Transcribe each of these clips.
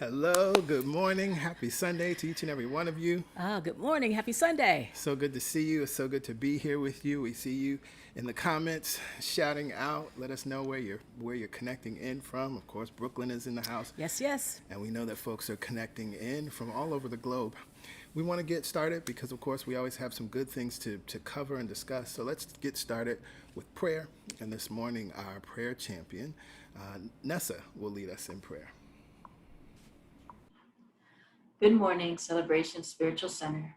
Hello, good morning. Happy Sunday to each and every one of you. Good morning. Happy Sunday. So good to see you. It's so good to be here with you. We see you in the comments shouting out. Let us know where you're connecting in from. Of course, Brooklyn is in the house, Yes, yes. and we know that folks are connecting in from all over the globe. We want to get started because, of course, we always have some good things to cover and discuss. So let's get started with prayer. And this morning, our prayer champion, Nessa, will lead us in prayer. Good morning, Celebration Spiritual Center.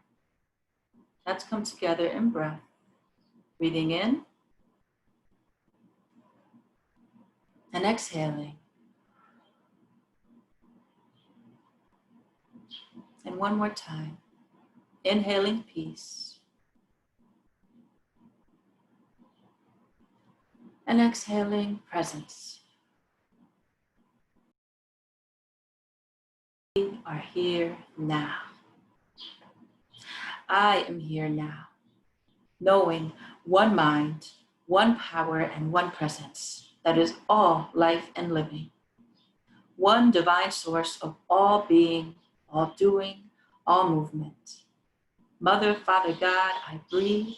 Let's come together in breath. Breathing in and exhaling. And one more time. Inhaling peace. And exhaling presence. We are here now. I am here now, knowing one mind, one power, and one presence that is all life and living. One divine source of all being, all doing, all movement. Mother, Father God, I breathe,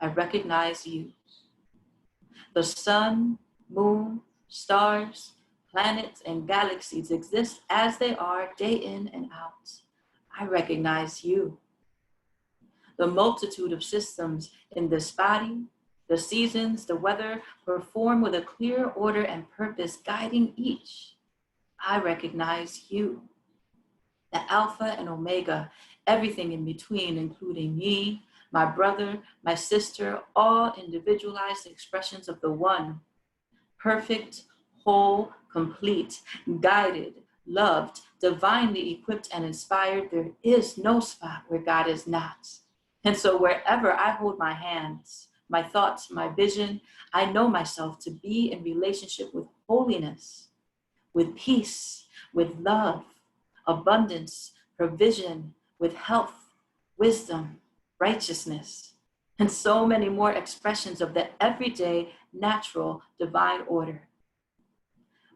I recognize you. The sun, moon, stars, planets, and galaxies exist as they are day in and out. I recognize you. The multitude of systems in this body, the seasons, the weather, perform with a clear order and purpose guiding each. I recognize you. The Alpha and Omega, everything in between, including me, my brother, my sister, all individualized expressions of the one. Perfect, whole, complete, guided, loved, divinely equipped and inspired. There is no spot where God is not. And so wherever I hold my hands, my thoughts, my vision, I know myself to be in relationship with holiness, with peace, with love, abundance, provision, with health, wisdom, righteousness, and so many more expressions of the everyday, natural, divine order.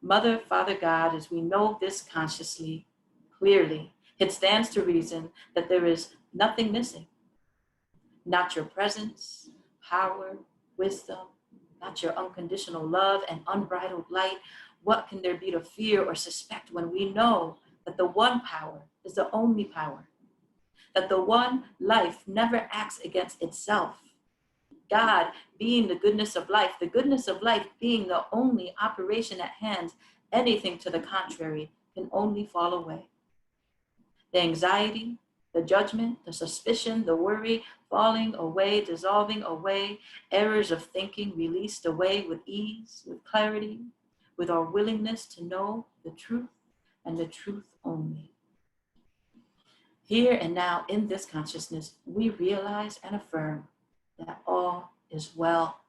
Mother, Father God, as we know this consciously, clearly, it stands to reason that there is nothing missing. Not your presence, power, wisdom, not your unconditional love and unbridled light. What can there be to fear or suspect when we know that the one power is the only power? That the one life never acts against itself. God being the goodness of life being the only operation at hand, anything to the contrary can only fall away. The anxiety, the judgment, the suspicion, the worry, falling away, dissolving away, errors of thinking released away with ease, with clarity, with our willingness to know the truth and the truth only. Here and now in this consciousness, we realize and affirm that all is well,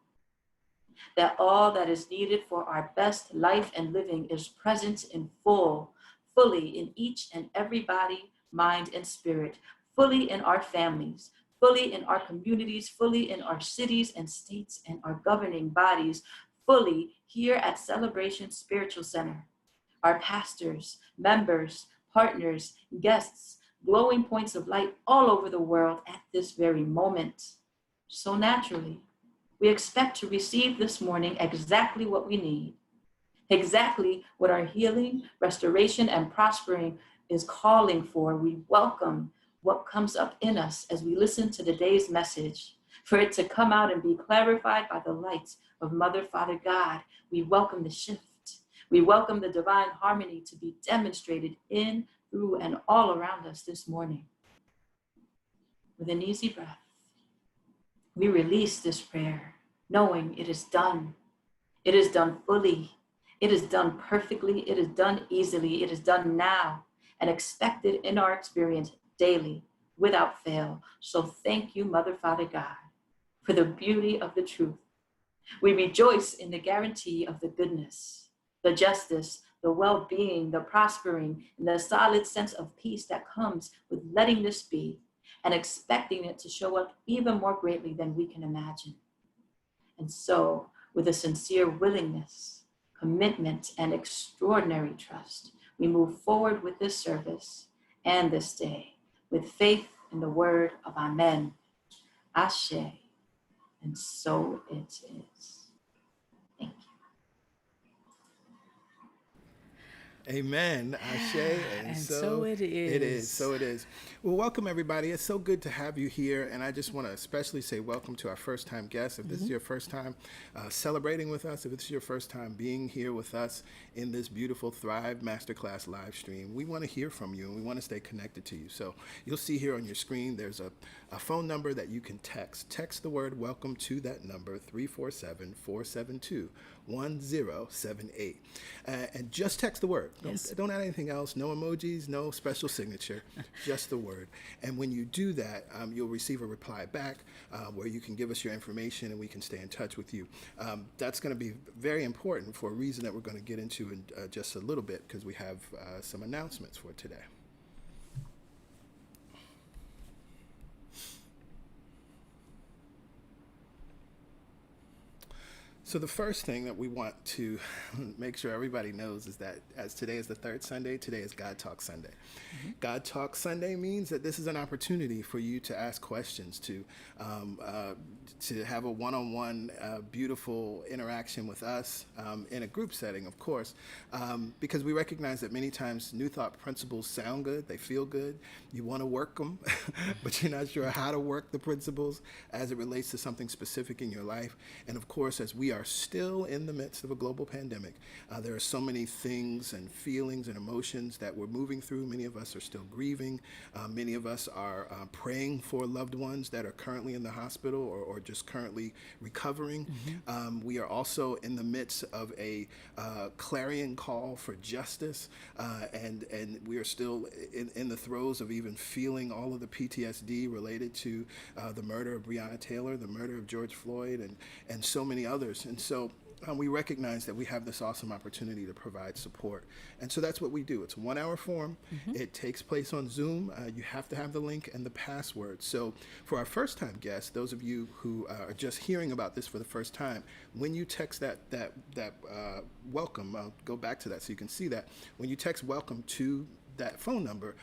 that all that is needed for our best life and living is present in fully in each and every body, mind, and spirit, fully in our families, fully in our communities, fully in our cities and states and our governing bodies, fully here at Celebration Spiritual Center. Our pastors, members, partners, guests, glowing points of light all over the world at this very moment. So naturally, we expect to receive this morning exactly what we need, exactly what our healing, restoration, and prospering is calling for. We welcome what comes up in us as we listen to today's message, for it to come out and be clarified by the light of Mother, Father, God. We welcome the shift. We welcome the divine harmony to be demonstrated in, through, and all around us this morning. With an easy breath, we release this prayer, knowing it is done. It is done fully. It is done perfectly. It is done easily. It is done now and expected in our experience daily, without fail. So thank you, Mother, Father, God, for the beauty of the truth. We rejoice in the guarantee of the goodness, the justice, the well-being, the prospering, and the solid sense of peace that comes with letting this be and expecting it to show up even more greatly than we can imagine. And so, with a sincere willingness, commitment, and extraordinary trust, we move forward with this service and this day with faith in the word of Amen, Ashe, and so it is. Thank you. Amen. Ashe. And so it is. It is. So it is. Well, welcome, everybody. It's so good to have you here. And I just want to especially say welcome to our first-time guests. If this is your first time celebrating with us, if it's your first time being here with us in this beautiful Thrive Masterclass live stream, we want to hear from you and we want to stay connected to you. So you'll see here on your screen, there's a phone number that you can text. Text the word welcome to that number, 347-472-1078. And just text the word. Don't add anything else. No emojis, no special signature, just the word. And when you do that, you'll receive a reply back where you can give us your information and we can stay in touch with you. That's going to be very important for a reason that we're going to get into in just a little bit, because we have some announcements for today. So the first thing that we want to make sure everybody knows is that as today is the third Sunday, today is God Talk Sunday. Mm-hmm. God Talk Sunday means that this is an opportunity for you to ask questions, to have a one-on-one beautiful interaction with us in a group setting, of course, because we recognize that many times New Thought principles sound good, they feel good, you want to work them, but you're not sure how to work the principles as it relates to something specific in your life. And of course, as we are still in the midst of a global pandemic, there are so many things and feelings and emotions that we're moving through. Many of us are still grieving. Many of us are praying for loved ones that are currently in the hospital or just currently recovering. Mm-hmm. We are also in the midst of a clarion call for justice, and we are still in the throes of even feeling all of the PTSD related to the murder of Breonna Taylor, the murder of George Floyd, and so many others. And so we recognize that we have this awesome opportunity to provide support. And so that's what we do. It's a 1 hour forum. Mm-hmm. It takes place on Zoom. You have to have the link and the password. So for our first time guests, those of you who are just hearing about this for the first time, when you text that welcome, I'll go back to that so you can see that. When you text welcome to that phone number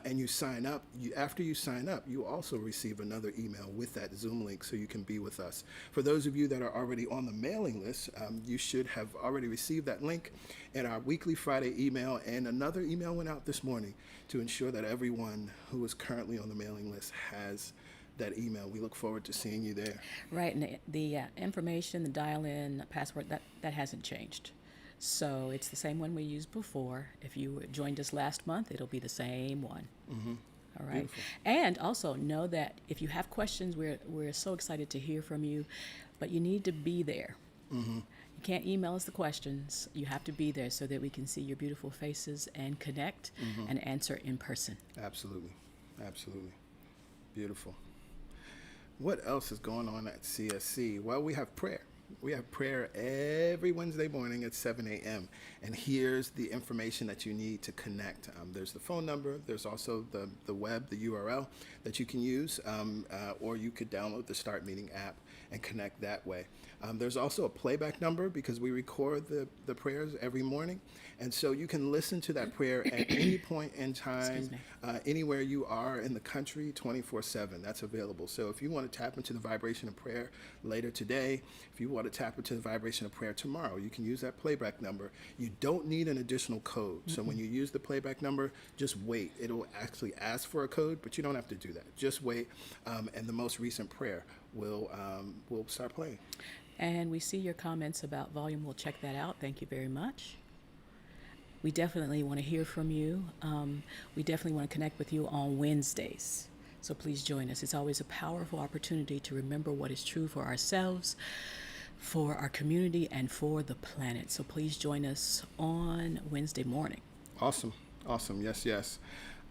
and you sign up, after you sign up, you also receive another email with that Zoom link so you can be with us. For those of you that are already on the mailing list, you should have already received that link in our weekly Friday email, and another email went out this morning to ensure that everyone who is currently on the mailing list has that email. We look forward to seeing you there. Right, and the information, the dial-in, password, that hasn't changed. So it's the same one we used before. If you joined us last month, it'll be the same one. Mm-hmm. All right. Beautiful. And also know that if you have questions, we're so excited to hear from you, but you need to be there. Mm-hmm. You can't email us the questions. You have to be there so that we can see your beautiful faces and connect and answer in person. Absolutely. Absolutely. Beautiful. What else is going on at CSC? Well, we have prayer. We have prayer every Wednesday morning at 7 a.m. And here's the information that you need to connect. There's the phone number. There's also the web, the URL that you can use, or you could download the Start Meeting app and connect that way. There's also a playback number because we record the prayers every morning. And so you can listen to that prayer at any point in time, anywhere you are in the country, 24/7. That's available. So if you want to tap into the vibration of prayer later today, if you want to tap into the vibration of prayer tomorrow, you can use that playback number. You don't need an additional code. So when you use the playback number, just wait. It'll actually ask for a code, but you don't have to do that. Just wait, and the most recent prayer will start playing. And we see your comments about volume. We'll check that out. Thank you very much. We definitely want to hear from you. We definitely want to connect with you on Wednesdays. So please join us. It's always a powerful opportunity to remember what is true for ourselves, for our community, and for the planet. So please join us on Wednesday morning. Awesome. Yes.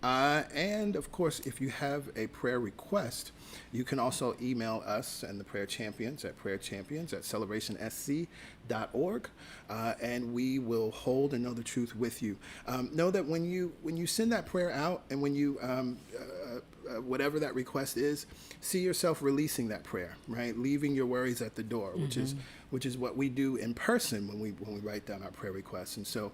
And of course, if you have a prayer request, you can also email us and the Prayer Champions at prayerchampions@celebrationsc.org, and we will hold and know the truth with you. Know that when you send that prayer out and when you whatever that request is, see yourself releasing that prayer, right? Leaving your worries at the door, which which is what we do in person when we write down our prayer requests. And so,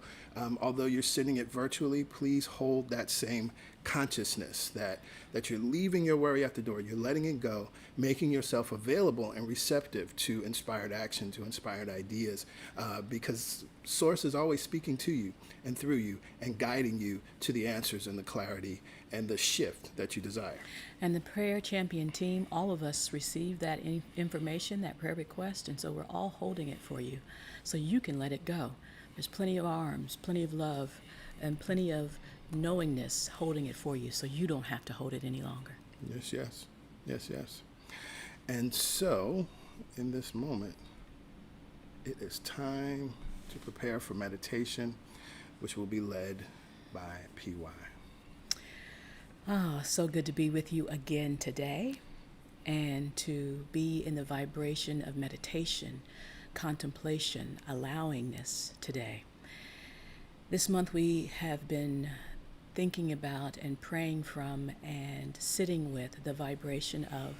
although you're sending it virtually, please hold that same consciousness that you're leaving your worry at the door, you're letting it go, making yourself available and receptive to inspired action, to inspired ideas, because Source is always speaking to you and through you and guiding you to the answers and the clarity and the shift that you desire. And the prayer champion team, all of us receive that information, that prayer request, and so we're all holding it for you so you can let it go. There's plenty of arms, plenty of love, and plenty of knowingness holding it for you so you don't have to hold it any longer. Yes, yes. Yes, yes. And so, in this moment, it is time to prepare for meditation, which will be led by PY. Oh, so good to be with you again today and to be in the vibration of meditation, contemplation, allowingness today. This month we have been thinking about and praying from and sitting with the vibration of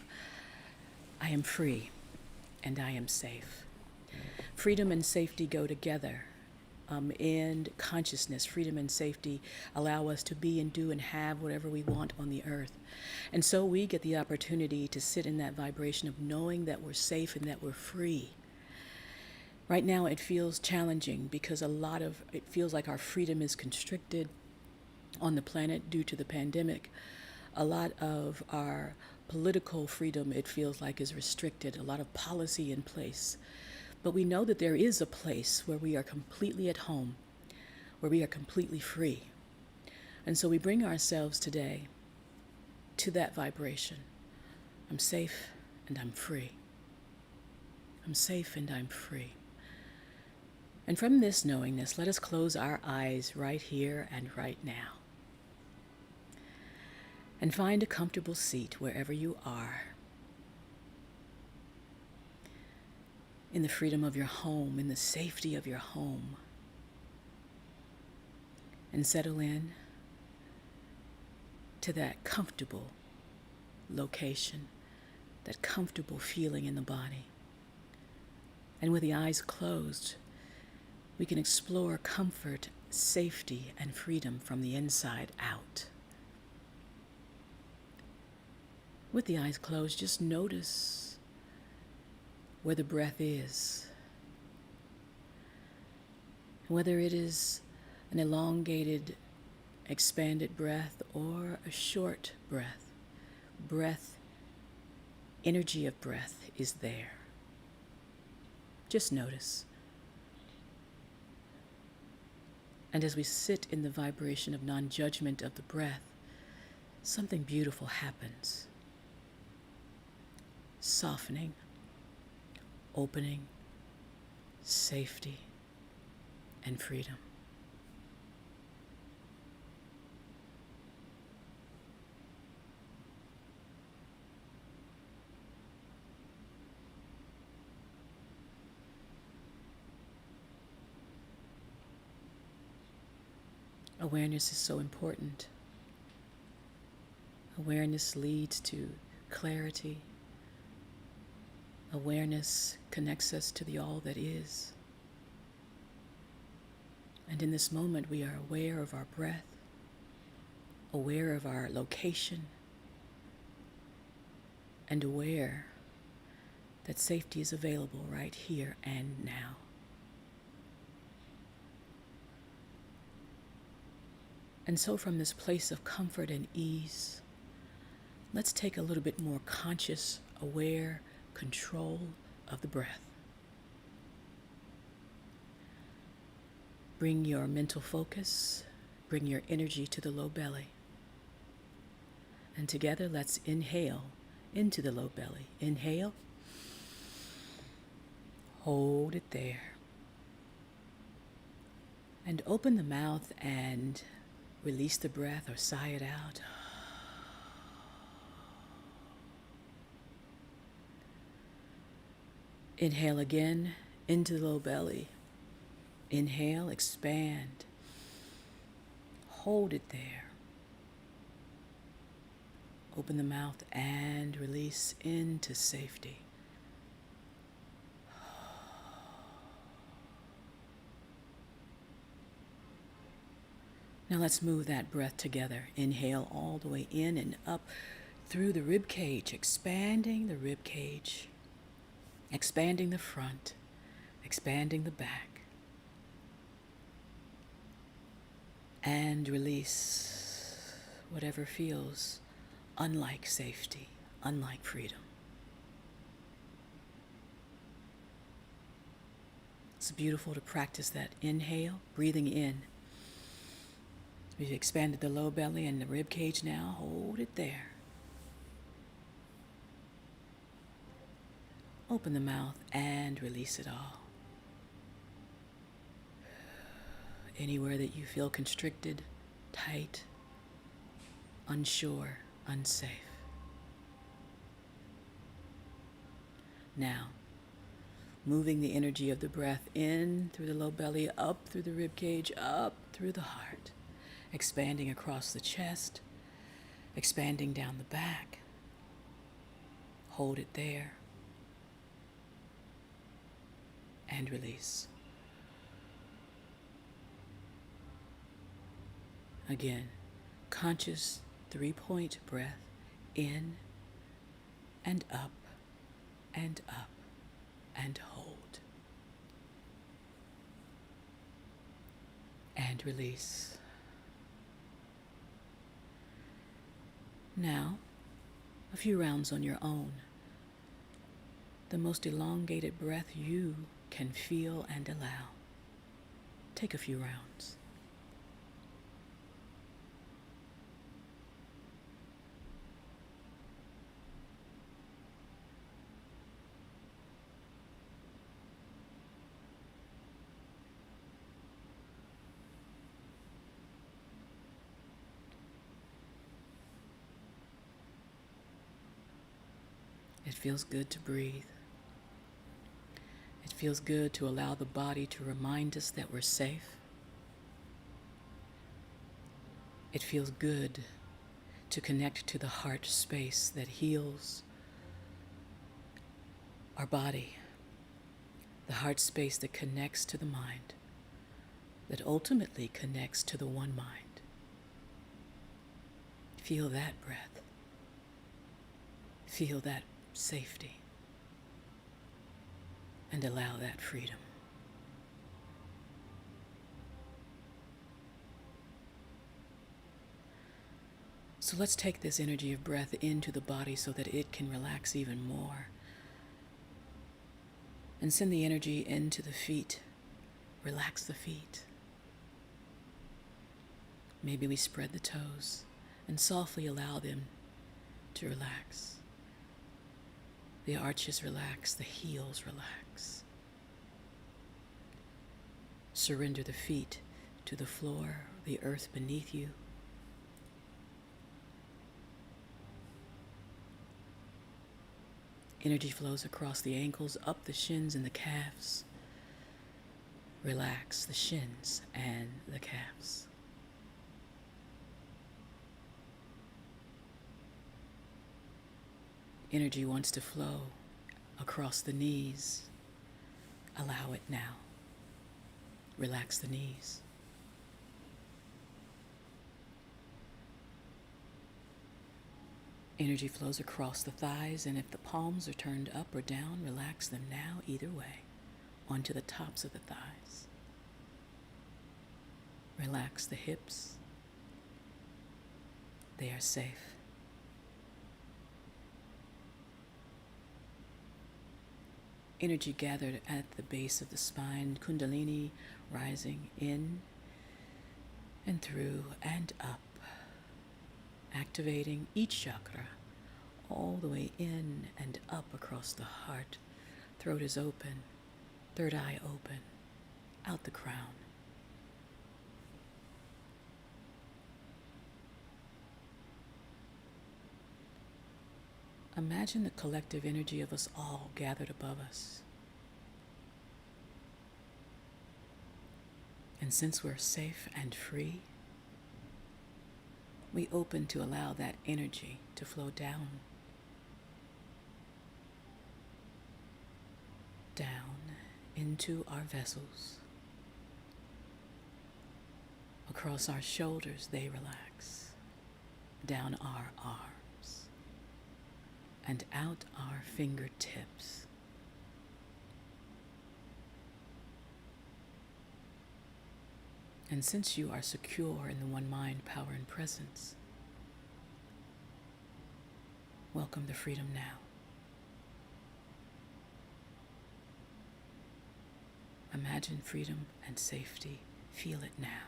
I am free and I am safe. Freedom and safety go together. In consciousness, freedom and safety allow us to be and do and have whatever we want on the earth. And so we get the opportunity to sit in that vibration of knowing that we're safe and that we're free. Right now it feels challenging because it feels like our freedom is constricted on the planet due to the pandemic. A lot of our political freedom, it feels like, is restricted, a lot of policy in place. But we know that there is a place where we are completely at home, where we are completely free. And so we bring ourselves today to that vibration. I'm safe and I'm free. I'm safe and I'm free. And from this knowingness, let us close our eyes right here and right now. And find a comfortable seat wherever you are. In the freedom of your home, in the safety of your home. And settle in to that comfortable location, that comfortable feeling in the body. And with the eyes closed, we can explore comfort, safety, and freedom from the inside out. With the eyes closed, just notice where the breath is. Whether it is an elongated, expanded breath or a short breath. Breath, energy of breath is there. Just notice. And as we sit in the vibration of non-judgment of the breath, something beautiful happens. Softening, opening, safety, and freedom. Awareness is so important. Awareness leads to clarity. Awareness connects us to the all that is. And in this moment, we are aware of our breath, aware of our location, and aware that safety is available right here and now. And so from this place of comfort and ease, let's take a little bit more conscious, aware control of the breath. Bring your mental focus, bring your energy to the low belly. And together, let's inhale into the low belly. Inhale. Hold it there. And open the mouth and release the breath or sigh it out. Inhale again into the low belly. Inhale, expand. Hold it there. Open the mouth and release into safety. Now let's move that breath together. Inhale all the way in and up through the rib cage, expanding the rib cage, expanding the front, expanding the back. And release whatever feels unlike safety, unlike freedom. It's beautiful to practice that inhale, breathing in. We've expanded the low belly and the rib cage now. Hold it there. Open the mouth and release it all. Anywhere that you feel constricted, tight, unsure, unsafe. Now, moving the energy of the breath in through the low belly, up through the rib cage, up through the heart, expanding across the chest, expanding down the back. Hold it there and release. Again, conscious 3-point breath in and up and up and hold. And release. Now, a few rounds on your own. The most elongated breath you can feel and allow. Take a few rounds. It feels good to breathe. It feels good to allow the body to remind us that we're safe. It feels good to connect to the heart space that heals our body, the heart space that connects to the mind, that ultimately connects to the one mind. Feel that breath. Feel that safety. And allow that freedom. So let's take this energy of breath into the body so that it can relax even more. And send the energy into the feet. Relax the feet. Maybe we spread the toes and softly allow them to relax. The arches relax, the heels relax. Surrender the feet to the floor, the earth beneath you. Energy flows across the ankles, up the shins and the calves. Relax the shins and the calves. Energy wants to flow across the knees. Allow it now. Relax the knees. Energy flows across the thighs, and if the palms are turned up or down, relax them now, either way, onto the tops of the thighs. Relax the hips. They are safe. Energy gathered at the base of the spine, Kundalini rising in and through and up, activating each chakra all the way in and up across the heart. Throat is open, third eye open, out the crown. Imagine the collective energy of us all gathered above us. And since we're safe and free, we open to allow that energy to flow down. Down into our vessels. Across our shoulders, they relax. Down our arms. And out our fingertips. And since you are secure in the one mind, power, and presence, welcome the freedom now. Imagine freedom and safety. Feel it now.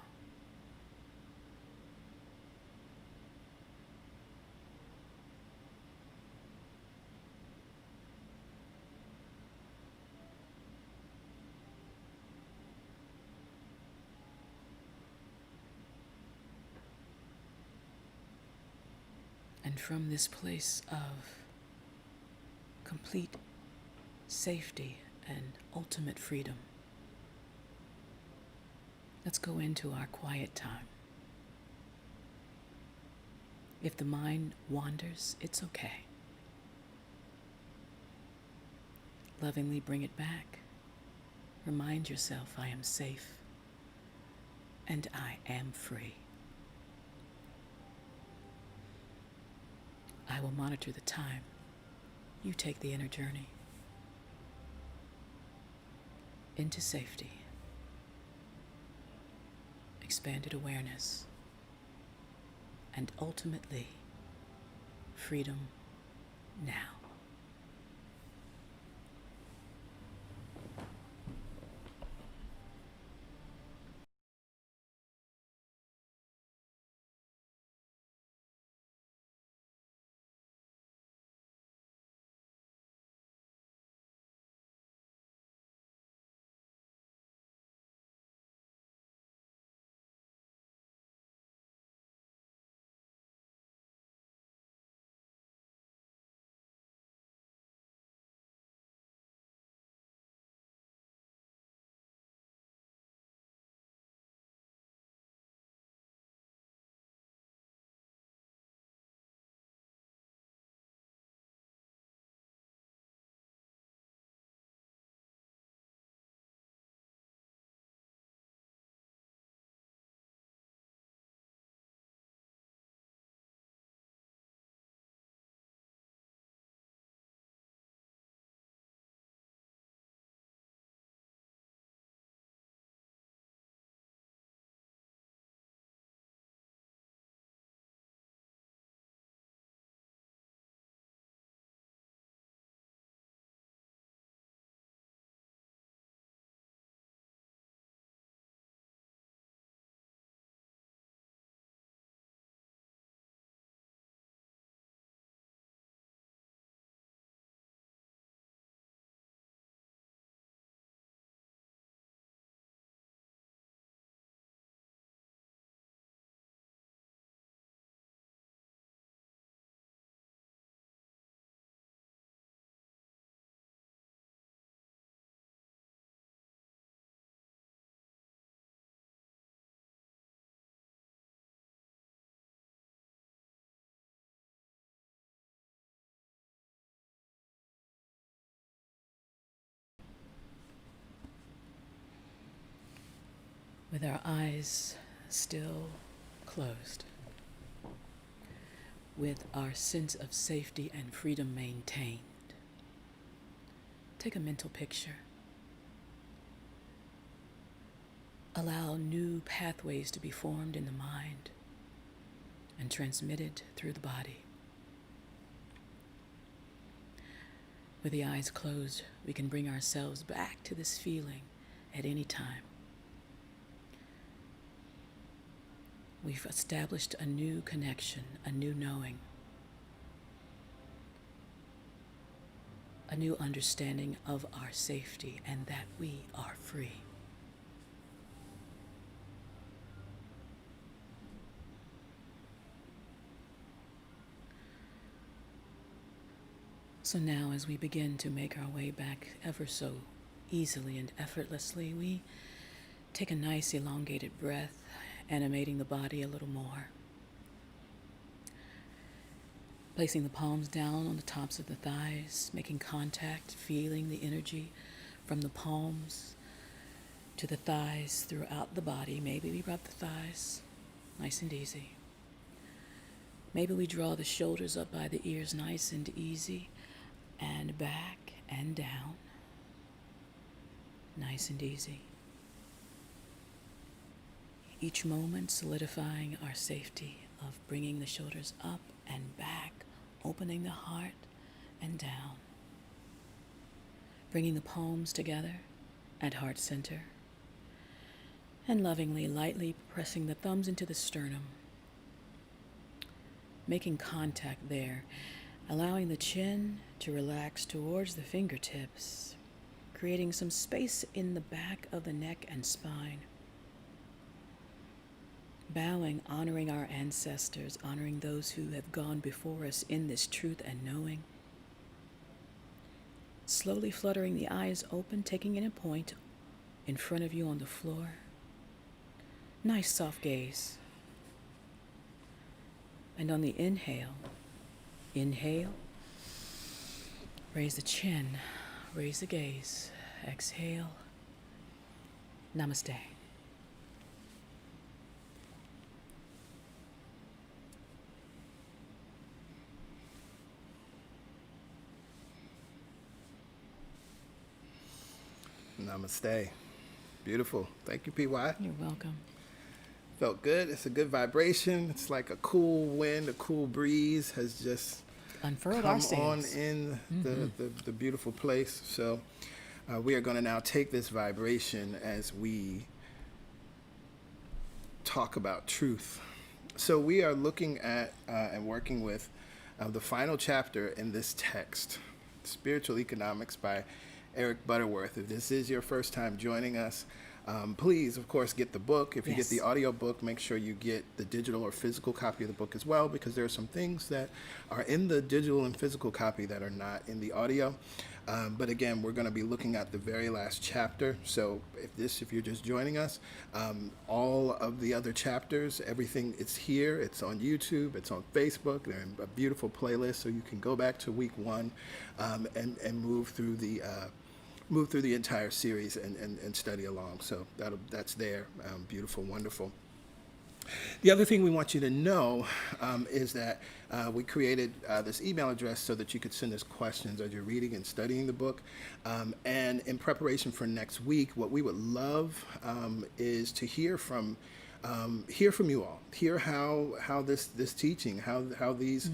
And from this place of complete safety and ultimate freedom, let's go into our quiet time. If the mind wanders, it's okay. Lovingly bring it back. Remind yourself, I am safe and I am free. I will monitor the time. You take the inner journey into safety, expanded awareness, and ultimately freedom now. With our eyes still closed, with our sense of safety and freedom maintained, take a mental picture. Allow new pathways to be formed in the mind and transmitted through the body. With the eyes closed, we can bring ourselves back to this feeling at any time. We've established a new connection, a new knowing, a new understanding of our safety and that we are free. So now as we begin to make our way back ever so easily and effortlessly, we take a nice elongated breath, animating the body a little more. Placing the palms down on the tops of the thighs, making contact, feeling the energy from the palms to to the thighs throughout the body. Maybe we rub the thighs nice and easy. Maybe we draw the shoulders up by the ears nice and easy, and back and down, nice and easy. Each moment solidifying our safety of bringing the shoulders up and back, opening the heart and down, bringing the palms together at heart center, and lovingly, lightly pressing the thumbs into the sternum, making contact there, allowing the chin to relax towards the fingertips, creating some space in the back of the neck and spine. Bowing, honoring our ancestors, honoring those who have gone before us in this truth and knowing. Slowly fluttering the eyes open, taking in a point in front of you on the floor. Nice soft gaze. And on the inhale, raise the chin, raise the gaze, exhale, namaste. Namaste. Beautiful. Thank you, PY. You're welcome. Felt good. It's a good vibration. It's like a cool wind, a cool breeze has just Unfurled our come on sails. in the beautiful place. So we are going to now take this vibration as we talk about truth. So we are looking at and working with the final chapter in this text, Spiritual Economics by Eric Butterworth. If this is your first time joining us, please, of course, get the book. If you get the audio book, make sure you get the digital or physical copy of the book as well, because there are some things that are in the digital and physical copy that are not in the audio. But again, we're going to be looking at the very last chapter. So if you're just joining us, all of the other chapters, everything, it's here. It's on YouTube. It's on Facebook. They're in a beautiful playlist, so you can go back to week 1 and move through the entire series and study along. So that's there. Beautiful, wonderful. The other thing we want you to know is that we created this email address so that you could send us questions as you're reading and studying the book. And in preparation for next week, what we would love is to hear from you all, hear how this teaching, how these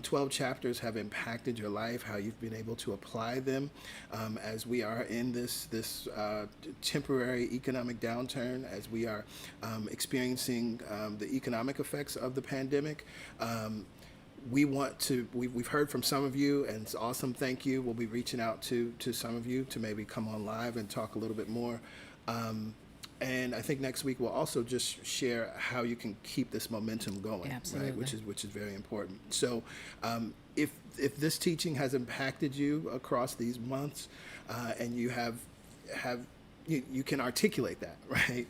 12 chapters have impacted your life, how you've been able to apply them as we are in this temporary economic downturn, as we are experiencing the economic effects of the pandemic. We've heard from some of you, and it's awesome. Thank you. We'll be reaching out to some of you to maybe come on live and talk a little bit more. And I think next week we'll also just share how you can keep this momentum going, Absolutely. right? Which is very important. So, if this teaching has impacted you across these months, and you you can articulate that, right?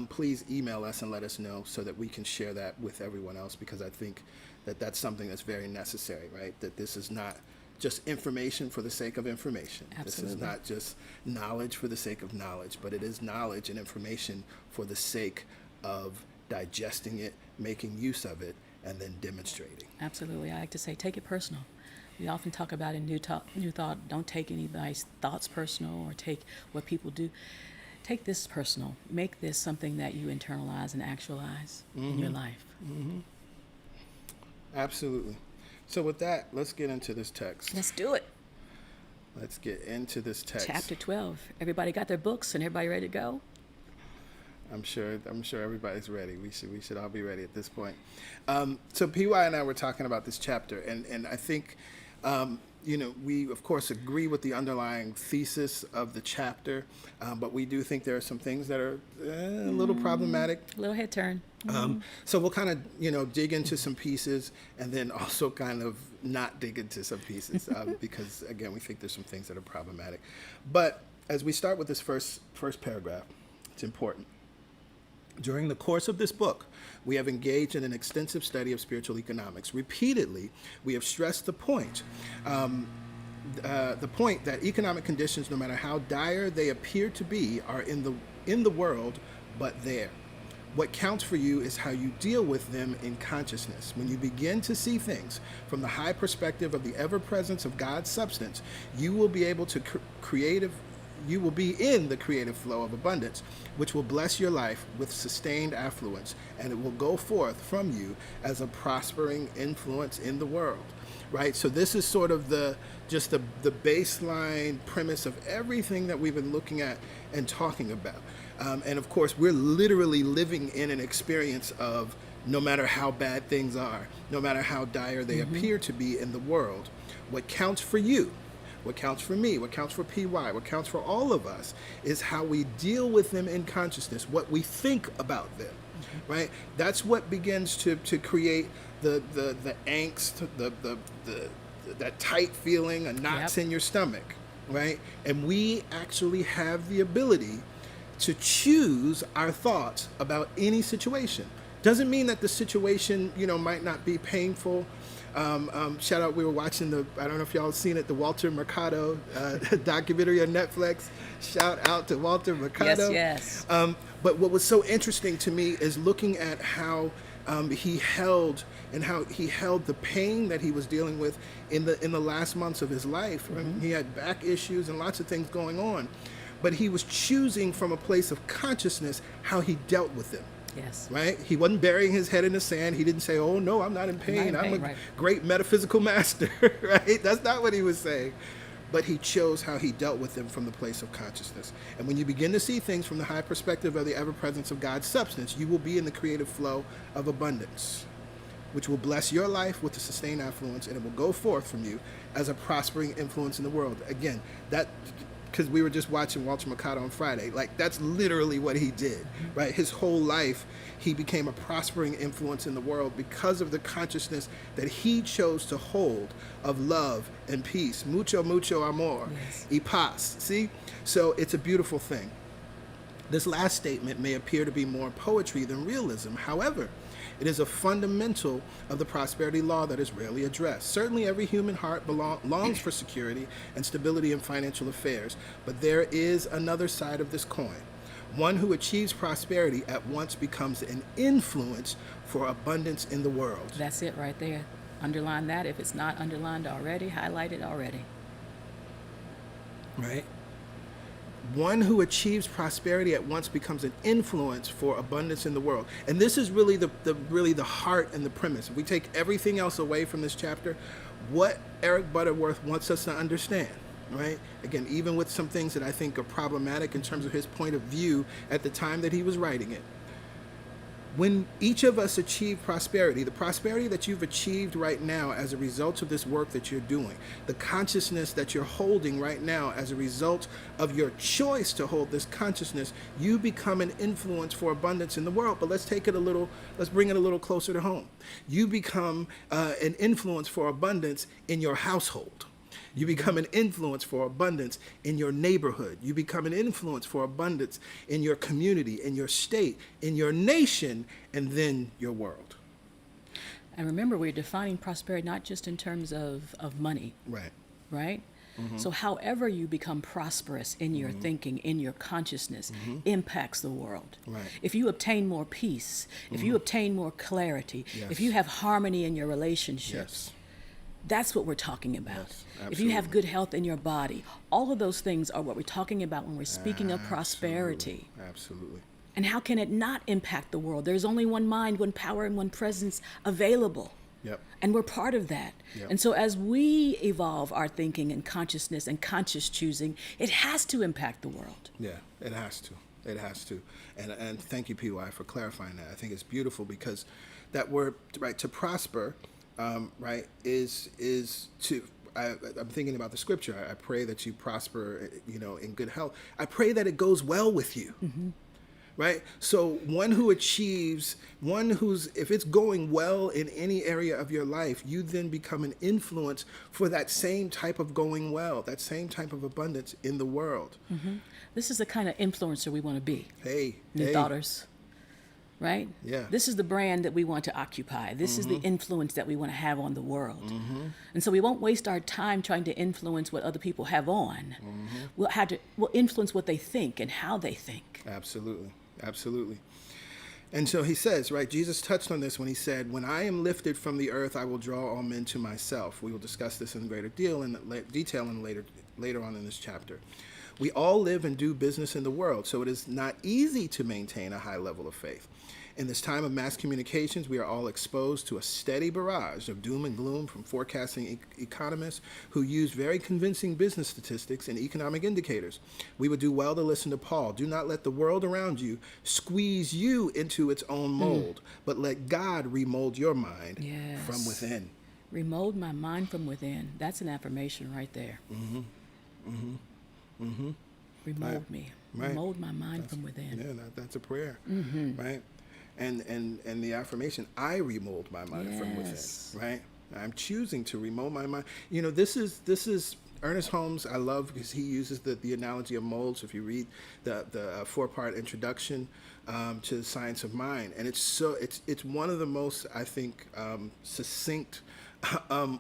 Please email us and let us know so that we can share that with everyone else, because I think that that's something that's very necessary, right? That this is not just information for the sake of information. Absolutely. This is not just knowledge for the sake of knowledge, but it is knowledge and information for the sake of digesting it, making use of it, and then demonstrating. Absolutely. I like to say, take it personal. We often talk about in New Thought, don't take anybody's thoughts personal or take what people do. Take this personal. Make this something that you internalize and actualize in your life. Mm-hmm. Absolutely. So with that, let's get into this text. Let's do it. Let's get into this text. Chapter 12. Everybody got their books and everybody ready to go? I'm sure everybody's ready. We should all be ready at this point. So PY and I were talking about this chapter, and I think we of course agree with the underlying thesis of the chapter, but we do think there are some things that are a little problematic. A little head turn. So we'll kind of dig into some pieces, and then also kind of not dig into some pieces because again we think there's some things that are problematic. But as we start with this first paragraph, it's important. During the course of this book, we have engaged in an extensive study of spiritual economics. Repeatedly, we have stressed the point the point that economic conditions, no matter how dire they appear to be, are in the world, but there. What counts for you is how you deal with them in consciousness. When you begin to see things from the high perspective of the ever-presence of God's substance, you will be able to you will be in the creative flow of abundance, which will bless your life with sustained affluence, and it will go forth from you as a prospering influence in the world. Right? So this is sort of the baseline premise of everything that we've been looking at and talking about. And of course, we're literally living in an experience of no matter how bad things are, no matter how dire they appear to be in the world, what counts for you, what counts for me, what counts for PY, what counts for all of us is how we deal with them in consciousness, what we think about them, right? That's what begins to create the angst, that tight feeling, knots in your stomach, right? And we actually have the ability to choose our thoughts about any situation. Doesn't mean that the situation, might not be painful. Shout out, we were watching I don't know if y'all have seen it, the Walter Mercado documentary on Netflix. Shout out to Walter Mercado. Yes. But what was so interesting to me is looking at how he held the pain that he was dealing with in the last months of his life. Mm-hmm. He had back issues and lots of things going on, but he was choosing from a place of consciousness how he dealt with them. Yes. Right? He wasn't burying his head in the sand. He didn't say, "Oh no, I'm not in pain. I'm a great metaphysical master." Right? That's not what he was saying. But he chose how he dealt with them from the place of consciousness. And when you begin to see things from the high perspective of the ever-presence of God's substance, you will be in the creative flow of abundance, which will bless your life with the sustained affluence, and it will go forth from you as a prospering influence in the world. Again, because we were just watching Walter Mercado on Friday, that's literally what he did, right? His whole life, he became a prospering influence in the world because of the consciousness that he chose to hold of love and peace. Mucho, mucho amor. Yes. Y paz. See? So it's a beautiful thing. This last statement may appear to be more poetry than realism. However, it is a fundamental of the prosperity law that is rarely addressed. Certainly every human heart longs for security and stability in financial affairs, but there is another side of this coin. One who achieves prosperity at once becomes an influence for abundance in the world. That's it right there. Underline that. If it's not underlined already, highlight it already. Right? One who achieves prosperity at once becomes an influence for abundance in the world. And this is really the heart and the premise. If we take everything else away from this chapter, what Eric Butterworth wants us to understand, right? Again, even with some things that I think are problematic in terms of his point of view at the time that he was writing it. When each of us achieve prosperity, the prosperity that you've achieved right now as a result of this work that you're doing, the consciousness that you're holding right now as a result of your choice to hold this consciousness, you become an influence for abundance in the world. But let's bring it a little closer to home. You become an influence for abundance in your household. You become an influence for abundance in your neighborhood. You become an influence for abundance in your community, in your state, in your nation, and then your world. And remember, we're defining prosperity not just in terms of money. Right. Right? Mm-hmm. So however you become prosperous in your thinking, in your consciousness, impacts the world. Right. If you obtain more peace, if you obtain more clarity, if you have harmony in your relationships, that's what we're talking about. Yes, if you have good health in your body, all of those things are what we're talking about when we're speaking of prosperity. Absolutely. And how can it not impact the world? There's only one mind, one power, and one presence available. Yep. And we're part of that. Yep. And so as we evolve our thinking and consciousness and conscious choosing, it has to impact the world. Yeah, it has to. It has to. And thank you, PY, for clarifying that. I think it's beautiful because that word, right, to prosper, right, is to, I'm thinking about the scripture. I pray that you prosper, in good health. I pray that it goes well with you, right? So one who achieves, if it's going well in any area of your life, you then become an influence for that same type of going well, that same type of abundance in the world. This is the kind of influencer we want to be. Hey. New daughters. right? Yeah. This is the brand that we want to occupy. This is the influence that we want to have on the world. And so we won't waste our time trying to influence what other people have on. We'll influence what they think and how they think. Absolutely. Absolutely. And so he says, right, Jesus touched on this when he said, when I am lifted from the earth, I will draw all men to myself. We will discuss this in greater detail later on in this chapter. We all live and do business in the world, so it is not easy to maintain a high level of faith. In this time of mass communications, we are all exposed to a steady barrage of doom and gloom from forecasting economists who use very convincing business statistics and economic indicators. We would do well to listen to Paul. Do not let the world around you squeeze you into its own mold, but let God remold your mind from within. Remold my mind from within. That's an affirmation right there. Remold me. Right. Remold my mind from within. Yeah, that's a prayer, right? And the affirmation, I remold my mind from within, right? I'm choosing to remold my mind. You know, this is Ernest Holmes. I love because he uses the analogy of molds. If you read the 4-part introduction to the science of mind, and it's one of the most, I think, succinct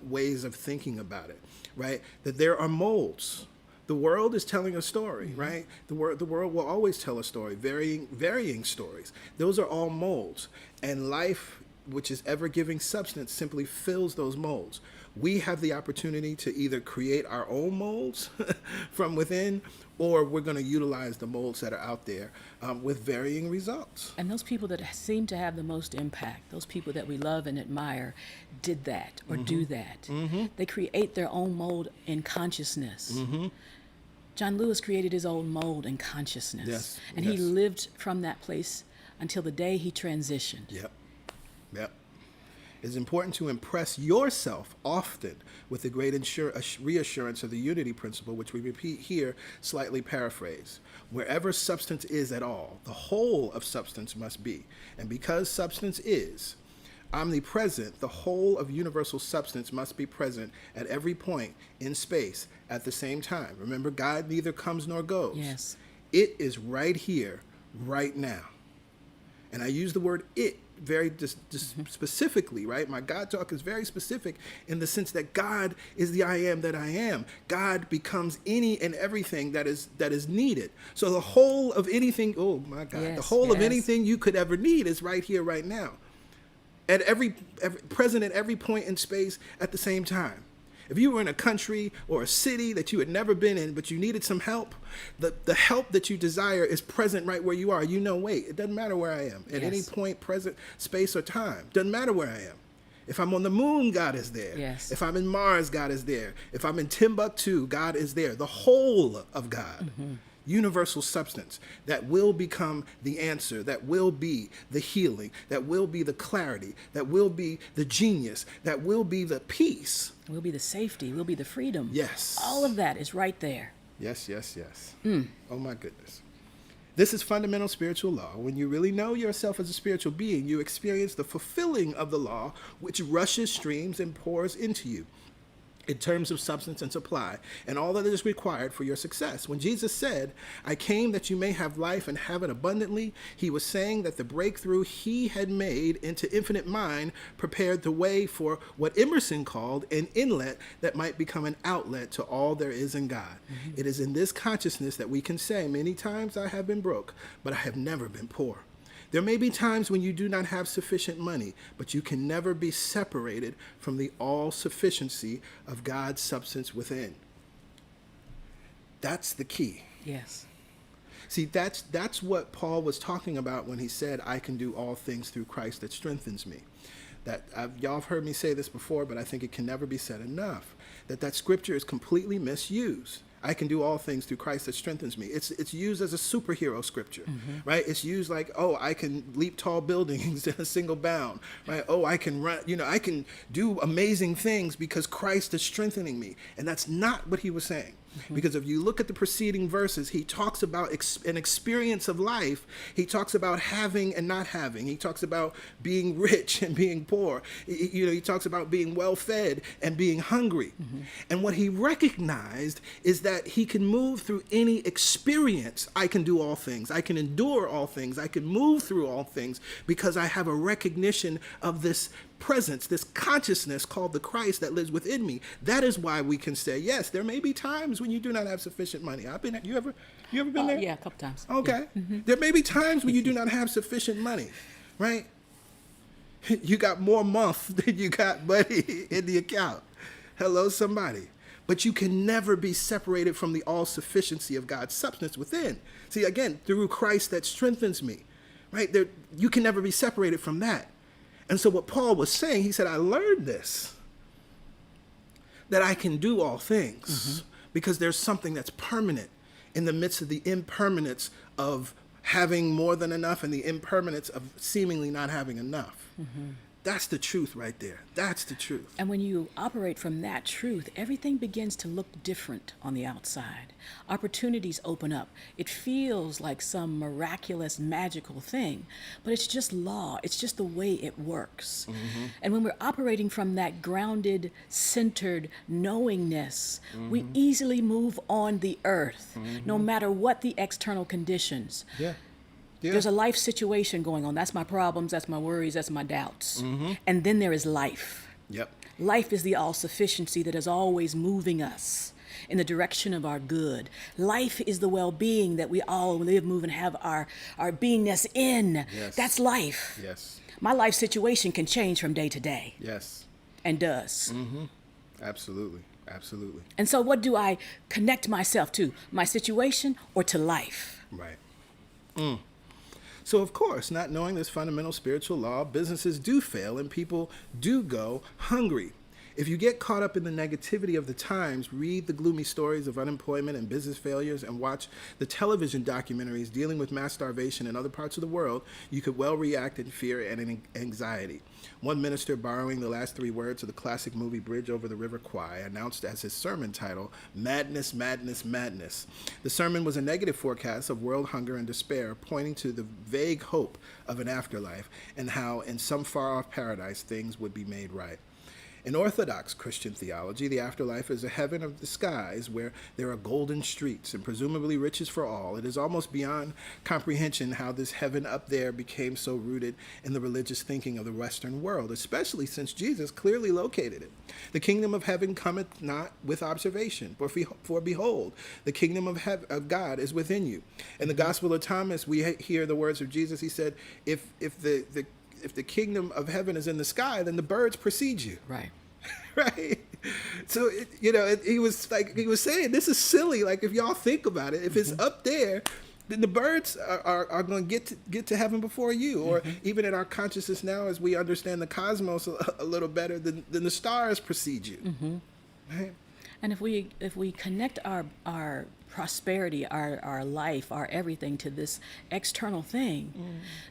ways of thinking about it, right? That there are molds. The world is telling a story, right? The world will always tell a story, varying stories. Those are all molds. And life, which is ever-giving substance, simply fills those molds. We have the opportunity to either create our own molds from within, or we're going to utilize the molds that are out there with varying results. And those people that seem to have the most impact, those people that we love and admire, did that or do that. They create their own mold in consciousness. John Lewis created his own mold in consciousness. Yes. And he lived from that place until the day he transitioned. Yep. It's important to impress yourself often with the great reassurance of the unity principle, which we repeat here, slightly paraphrase. Wherever substance is at all, the whole of substance must be. And because substance is omnipresent, the whole of universal substance must be present at every point in space at the same time. Remember, God neither comes nor goes. Yes. It is right here, right now. And I use the word it very specifically, right? My God talk is very specific in the sense that God is the I am that I am. God becomes any and everything that is needed. So the whole of anything, oh my God, the whole of anything you could ever need is right here, right now. At every present at every point in space at the same time. If you were in a country or a city that you had never been in, but you needed some help, the help that you desire is present right where you are. You know, wait, it doesn't matter where I am. At any point, present, space, or time. Doesn't matter where I am. If I'm on the moon, God is there. Yes. If I'm in Mars, God is there. If I'm in Timbuktu, God is there. The whole of God. Universal substance that will become the answer, that will be the healing, that will be the clarity, that will be the genius, that will be the peace. Will be the safety, will be the freedom. Yes. All of that is right there. Yes. Oh my goodness. This is fundamental spiritual law. When you really know yourself as a spiritual being, you experience the fulfilling of the law, which rushes, streams, and pours into you in terms of substance and supply, and all that is required for your success. When Jesus said, I came that you may have life and have it abundantly, he was saying that the breakthrough he had made into infinite mind prepared the way for what Emerson called an inlet that might become an outlet to all there is in God. It is in this consciousness that we can say, many times I have been broke, but I have never been poor. There may be times when you do not have sufficient money, but you can never be separated from the all-sufficiency of God's substance within. That's the key. Yes. See, that's what Paul was talking about when he said, I can do all things through Christ that strengthens me. Y'all have heard me say this before, but I think it can never be said enough, that scripture is completely misused. I can do all things through Christ that strengthens me. It's used as a superhero scripture, right? It's used like, oh, I can leap tall buildings in a single bound, right? Oh, I can run, I can do amazing things because Christ is strengthening me. And that's not what he was saying. Because if you look at the preceding verses, he talks about an experience of life. He talks about having and not having. He talks about being rich and being poor. He talks about being well-fed and being hungry. And what he recognized is that he can move through any experience. I can do all things. I can endure all things. I can move through all things because I have a recognition of this presence, this consciousness called the Christ that lives within me. That is why we can say, yes, there may be times when you do not have sufficient money. You ever been there? Yeah, a couple times. Okay. There may be times when you do not have sufficient money, right? You got more month than you got money in the account. Hello, somebody. But you can never be separated from the all-sufficiency of God's substance within. See, again, through Christ that strengthens me, right? You can never be separated from that. And so what Paul was saying, he said, I learned this, that I can do all things because there's something that's permanent in the midst of the impermanence of having more than enough and the impermanence of seemingly not having enough. That's the truth right there. That's the truth. And when you operate from that truth, everything begins to look different on the outside. Opportunities open up. It feels like some miraculous, magical thing, but it's just law. It's just the way it works. And when we're operating from that grounded, centered knowingness, we easily move on the earth, no matter what the external conditions. Yeah. There's a life situation going on. That's my problems, that's my worries, that's my doubts. And then there is life. Yep. Life is the all-sufficiency that is always moving us in the direction of our good. Life is the well-being that we all live, move, and have our beingness in. Yes. That's life. Yes. My life situation can change from day to day. Yes. And does. Absolutely. Absolutely. And so what do I connect myself to? My situation or to life? Right. So, of course, not knowing this fundamental spiritual law, businesses do fail and people do go hungry. If you get caught up in the negativity of the times, read the gloomy stories of unemployment and business failures and watch the television documentaries dealing with mass starvation in other parts of the world, you could well react in fear and in anxiety. One minister, borrowing the last three words of the classic movie Bridge Over the River Kwai, announced as his sermon title, "Madness, Madness, Madness." The sermon was a negative forecast of world hunger and despair, pointing to the vague hope of an afterlife and how in some far-off paradise things would be made right. In Orthodox Christian theology, the afterlife is a heaven of the skies where there are golden streets and presumably riches for all. It is almost beyond comprehension how this heaven up there became so rooted in the religious thinking of the Western world, especially since Jesus clearly located it. The kingdom of heaven cometh not with observation, for behold, the kingdom of God is within you. In the Gospel of Thomas, we hear the words of Jesus. He said, if the kingdom of heaven is in the sky, then the birds precede you. Right. Right. So, he was saying, this is silly. Like, if y'all think about it, if it's up there, then the birds are going to get to heaven before you. Or even in our consciousness now, as we understand the cosmos a little better, then the stars precede you. Right? And if we connect our prosperity, our life, our everything to this external thing,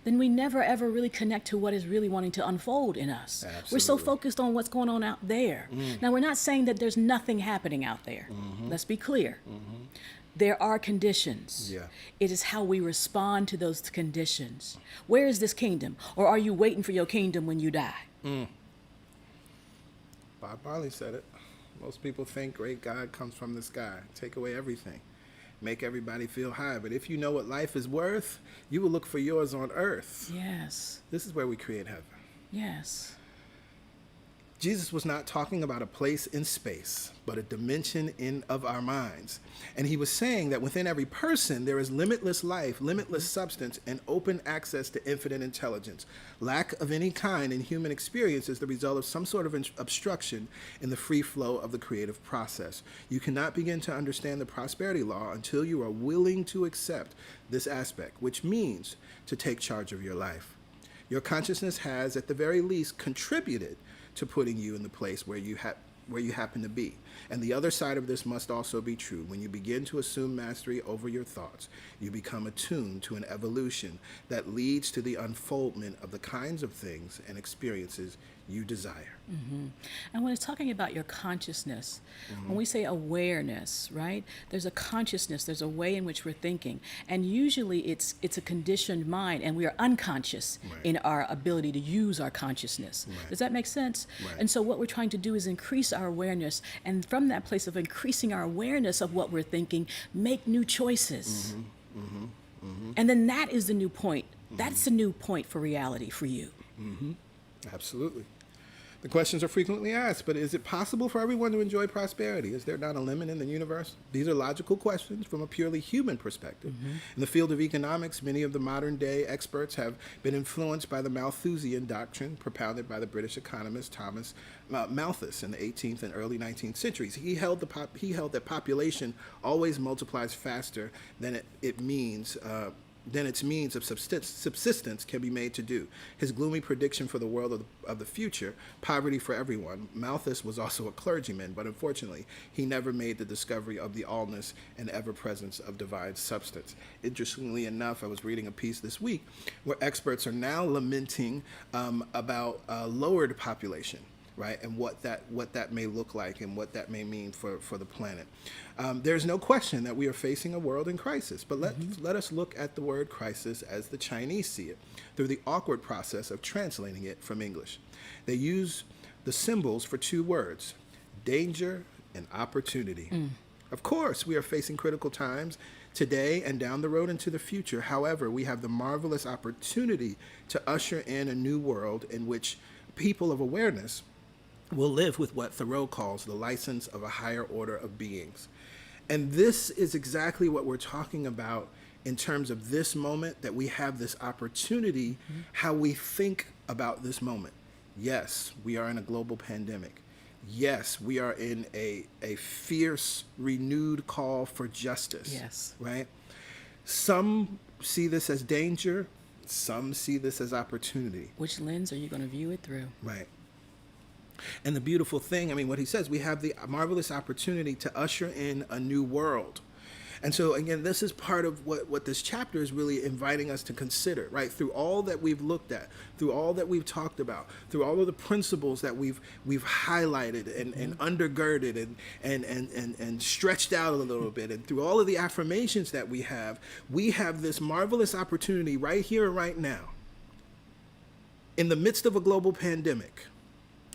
then we never ever really connect to what is really wanting to unfold in us. Absolutely. We're so focused on what's going on out there. Now, we're not saying that there's nothing happening out there. Let's be clear. There are conditions. Yeah. It is how we respond to those conditions. Where is this kingdom? Or are you waiting for your kingdom when you die? Bob Marley said it. Most people think great God comes from the sky, take away everything, make everybody feel high. But if you know what life is worth, you will look for yours on earth. Yes. This is where we create heaven. Yes. Jesus was not talking about a place in space, but a dimension of our minds. And he was saying that within every person, there is limitless life, limitless substance, and open access to infinite intelligence. Lack of any kind in human experience is the result of some sort of obstruction in the free flow of the creative process. You cannot begin to understand the prosperity law until you are willing to accept this aspect, which means to take charge of your life. Your consciousness has, at the very least, contributed to putting you in the place where you happen to be. And the other side of this must also be true. When you begin to assume mastery over your thoughts, you become attuned to an evolution that leads to the unfoldment of the kinds of things and experiences you desire. And when it's talking about your consciousness, when we say awareness, right? There's a consciousness, there's a way in which we're thinking. And usually it's a conditioned mind, and we are unconscious in our ability to use our consciousness. Does that make sense? And so what we're trying to do is increase our awareness, and from that place of increasing our awareness of what we're thinking, make new choices. And then that is the new point. That's the new point for reality for you. Absolutely. The questions are frequently asked, but is it possible for everyone to enjoy prosperity? Is there not a limit in the universe? These are logical questions from a purely human perspective. In the field of economics, many of the modern day experts have been influenced by the Malthusian doctrine propounded by the British economist Thomas Malthus in the 18th and early 19th centuries. He held that population always multiplies faster than its means of subsistence can be made to do. His gloomy prediction for the world of the future, poverty for everyone. Malthus was also a clergyman, but unfortunately, he never made the discovery of the allness and ever-presence of divine substance. Interestingly enough, I was reading a piece this week where experts are now lamenting about lowered population, right, and what that may look like and what that may mean for the planet. There's no question that we are facing a world in crisis, but let us look at the word crisis as the Chinese see it, through the awkward process of translating it from English. They use the symbols for two words, danger and opportunity. Of course, we are facing critical times today and down the road into the future. However, we have the marvelous opportunity to usher in a new world in which people of awareness will live with what Thoreau calls the license of a higher order of beings. And this is exactly what we're talking about in terms of this moment, that we have this opportunity, how we think about this moment. Yes, we are in a global pandemic. Yes, we are in a fierce, renewed call for justice. Yes. Right? Some see this as danger. Some see this as opportunity. Which lens are you going to view it through? Right. And the beautiful thing, I mean, what he says, we have the marvelous opportunity to usher in a new world. And so, again, this is part of what this chapter is really inviting us to consider, right? Through all that we've looked at, through all that we've talked about, through all of the principles that we've highlighted and undergirded and stretched out a little bit, and through all of the affirmations that we have this marvelous opportunity right here and right now, in the midst of a global pandemic,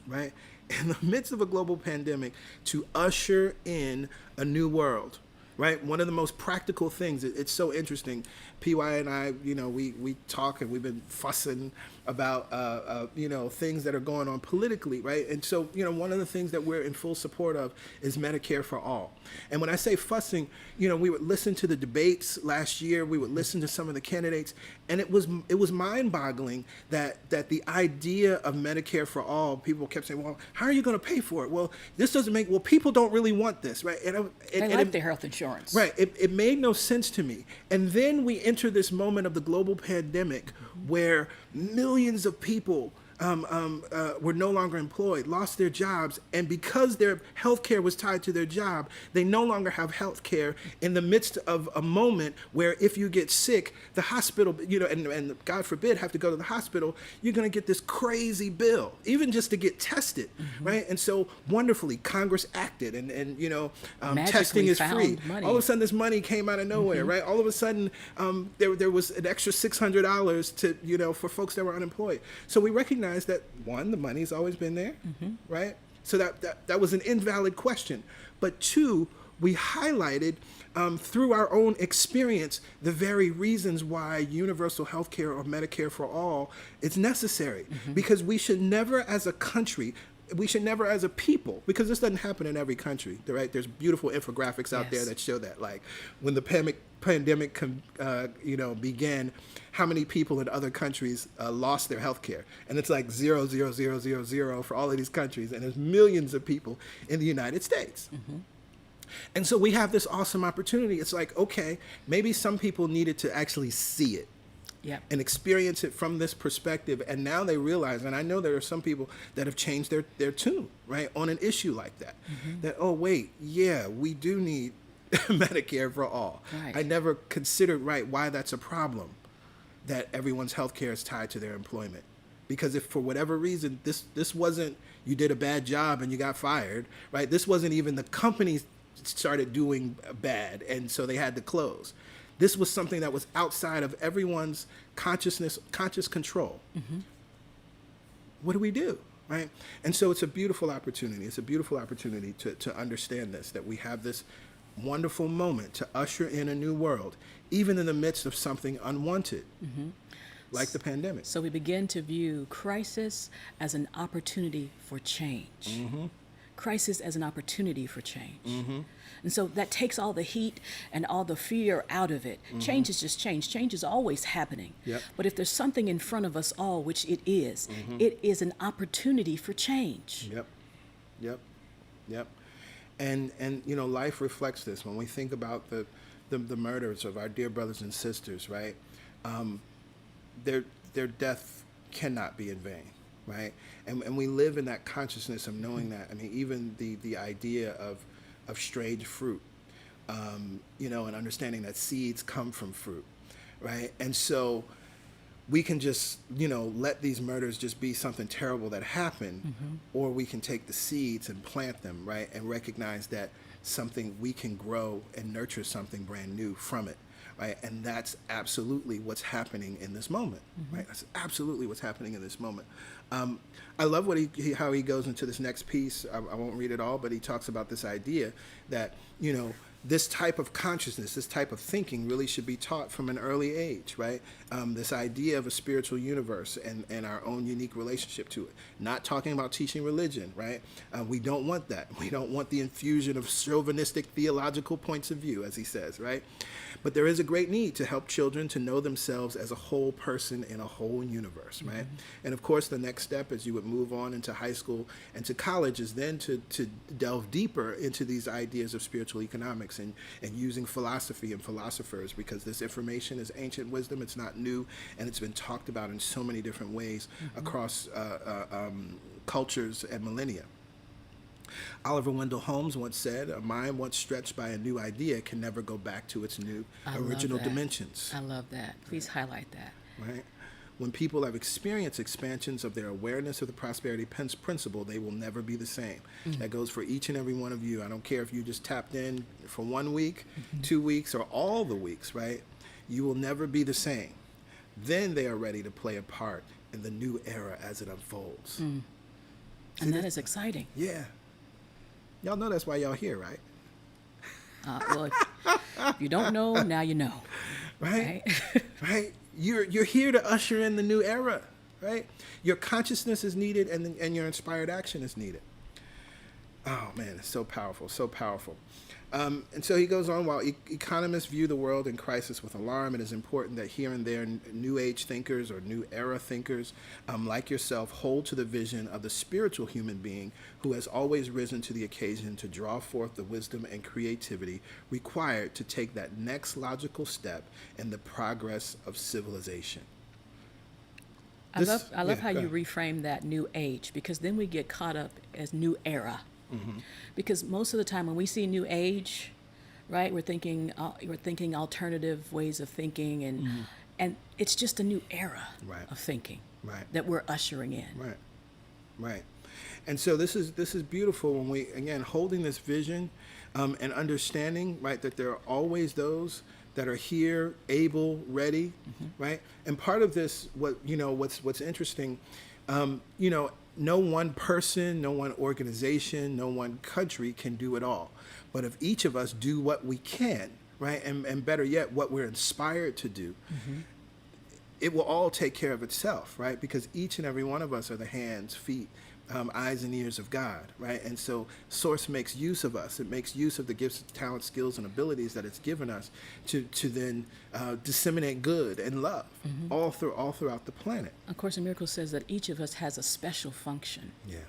right? In the midst of a global pandemic, to usher in a new world, right? One of the most practical things, it's so interesting. PY and I, we talk, and we've been fussing about, things that are going on politically, right? And so, one of the things that we're in full support of is Medicare for all. And when I say fussing, we would listen to the debates last year, we would listen to some of the candidates, and it was mind-boggling that the idea of Medicare for all, people kept saying, well, how are you going to pay for it? Well, this doesn't make, well, people don't really want this, right? They like their health insurance. Right. It made no sense to me. And then we enter this moment of the global pandemic where millions of people were no longer employed, lost their jobs, and because their health care was tied to their job, they no longer have health care in the midst of a moment where if you get sick, the hospital, and God forbid have to go to the hospital, you're going to get this crazy bill, even just to get tested, right? And so wonderfully, Congress acted, and testing is free. Money. All of a sudden, this money came out of nowhere, right? All of a sudden, there was an extra $600 to, for folks that were unemployed. So we recognize that, one, the money's always been there, right? So that was an invalid question. But two, we highlighted through our own experience the very reasons why universal health care or Medicare for all is necessary. Because we should never as a country, we should never as a people, because this doesn't happen in every country, right? There's beautiful infographics out there that show that, like when the pandemic began, how many people in other countries lost their health care. And it's like 0.0000 for all of these countries. And there's millions of people in the United States. And so we have this awesome opportunity. It's like, okay, maybe some people needed to actually see it. And experience it from this perspective. And now they realize, and I know there are some people that have changed their tune, right, on an issue like that. That, oh, wait, yeah, we do need Medicare for all. Right. I never considered, why that's a problem, that everyone's health care is tied to their employment. Because if for whatever reason this wasn't, you did a bad job and you got fired, right? This wasn't even the company started doing bad and so they had to close. This was something that was outside of everyone's conscious control. What do we do, right? And so it's a beautiful opportunity. It's a beautiful opportunity to understand this, that we have this wonderful moment to usher in a new world, even in the midst of something unwanted, like the pandemic. So we begin to view crisis as an opportunity for change. Crisis as an opportunity for change. And so that takes all the heat and all the fear out of it. Change is just change. Change is always happening. Yep. But if there's something in front of us all, which it is an opportunity for change. Yep. And you know, life reflects this. When we think about the murders of our dear brothers and sisters, right? Their death cannot be in vain, right? And we live in that consciousness of knowing that. I mean, even the idea of strange fruit, you know, and understanding that seeds come from fruit, right? And so we can just, you know, let these murders just be something terrible that happened, or we can take the seeds and plant them, right? And recognize that something we can grow and nurture something brand new from it. Right? And that's absolutely what's happening in this moment, right? That's absolutely what's happening in this moment. I love what how he goes into this next piece. I won't read it all, but he talks about this idea that, you know, this type of consciousness, this type of thinking really should be taught from an early age, right? This idea of a spiritual universe and our own unique relationship to it. Not talking about teaching religion, right? We don't want that. We don't want the infusion of chauvinistic theological points of view, as he says, right? But there is a great need to help children to know themselves as a whole person in a whole universe, right? And of course, the next step as you would move on into high school and to college is then to delve deeper into these ideas of spiritual economics and using philosophy and philosophers, because this information is ancient wisdom. It's not new, and it's been talked about in so many different ways across cultures and millennia. Oliver Wendell Holmes once said, a mind once stretched by a new idea can never go back to its new original dimensions. I love that. Please highlight that. Right? When people have experienced expansions of their awareness of the prosperity principle, they will never be the same. That goes for each and every one of you. I don't care if you just tapped in for 1 week, 2 weeks, or all the weeks, right? You will never be the same. Then they are ready to play a part in the new era as it unfolds. And that is exciting. Yeah. Y'all know that's why y'all here, right? Well, if you don't know, now you know. Right? Right? You're here to usher in the new era, right? Your consciousness is needed and your inspired action is needed. Oh, man, it's so powerful, so powerful. And so he goes on, while economists view the world in crisis with alarm, it is important that here and there new age thinkers or new era thinkers like yourself hold to the vision of the spiritual human being who has always risen to the occasion to draw forth the wisdom and creativity required to take that next logical step in the progress of civilization. I love how you reframe that new age, because then we get caught up as new era. Because most of the time when we see new age, right, we're thinking alternative ways of thinking, and it's just a new era of thinking that we're ushering in. Right. And so this is beautiful when we, again, holding this vision and understanding, right, that there are always those that are here, able, ready, right? And part of this, what's interesting, no one person, no one organization, no one country can do it all. But if each of us do what we can, right, and better yet, what we're inspired to do, it will all take care of itself, right? Because each and every one of us are the hands, feet, eyes and ears of God, right? And so Source makes use of us. It makes use of the gifts, talents, skills, and abilities that it's given us to then disseminate good and love all throughout the planet. A Course in Miracles says that each of us has a special function. Yeah.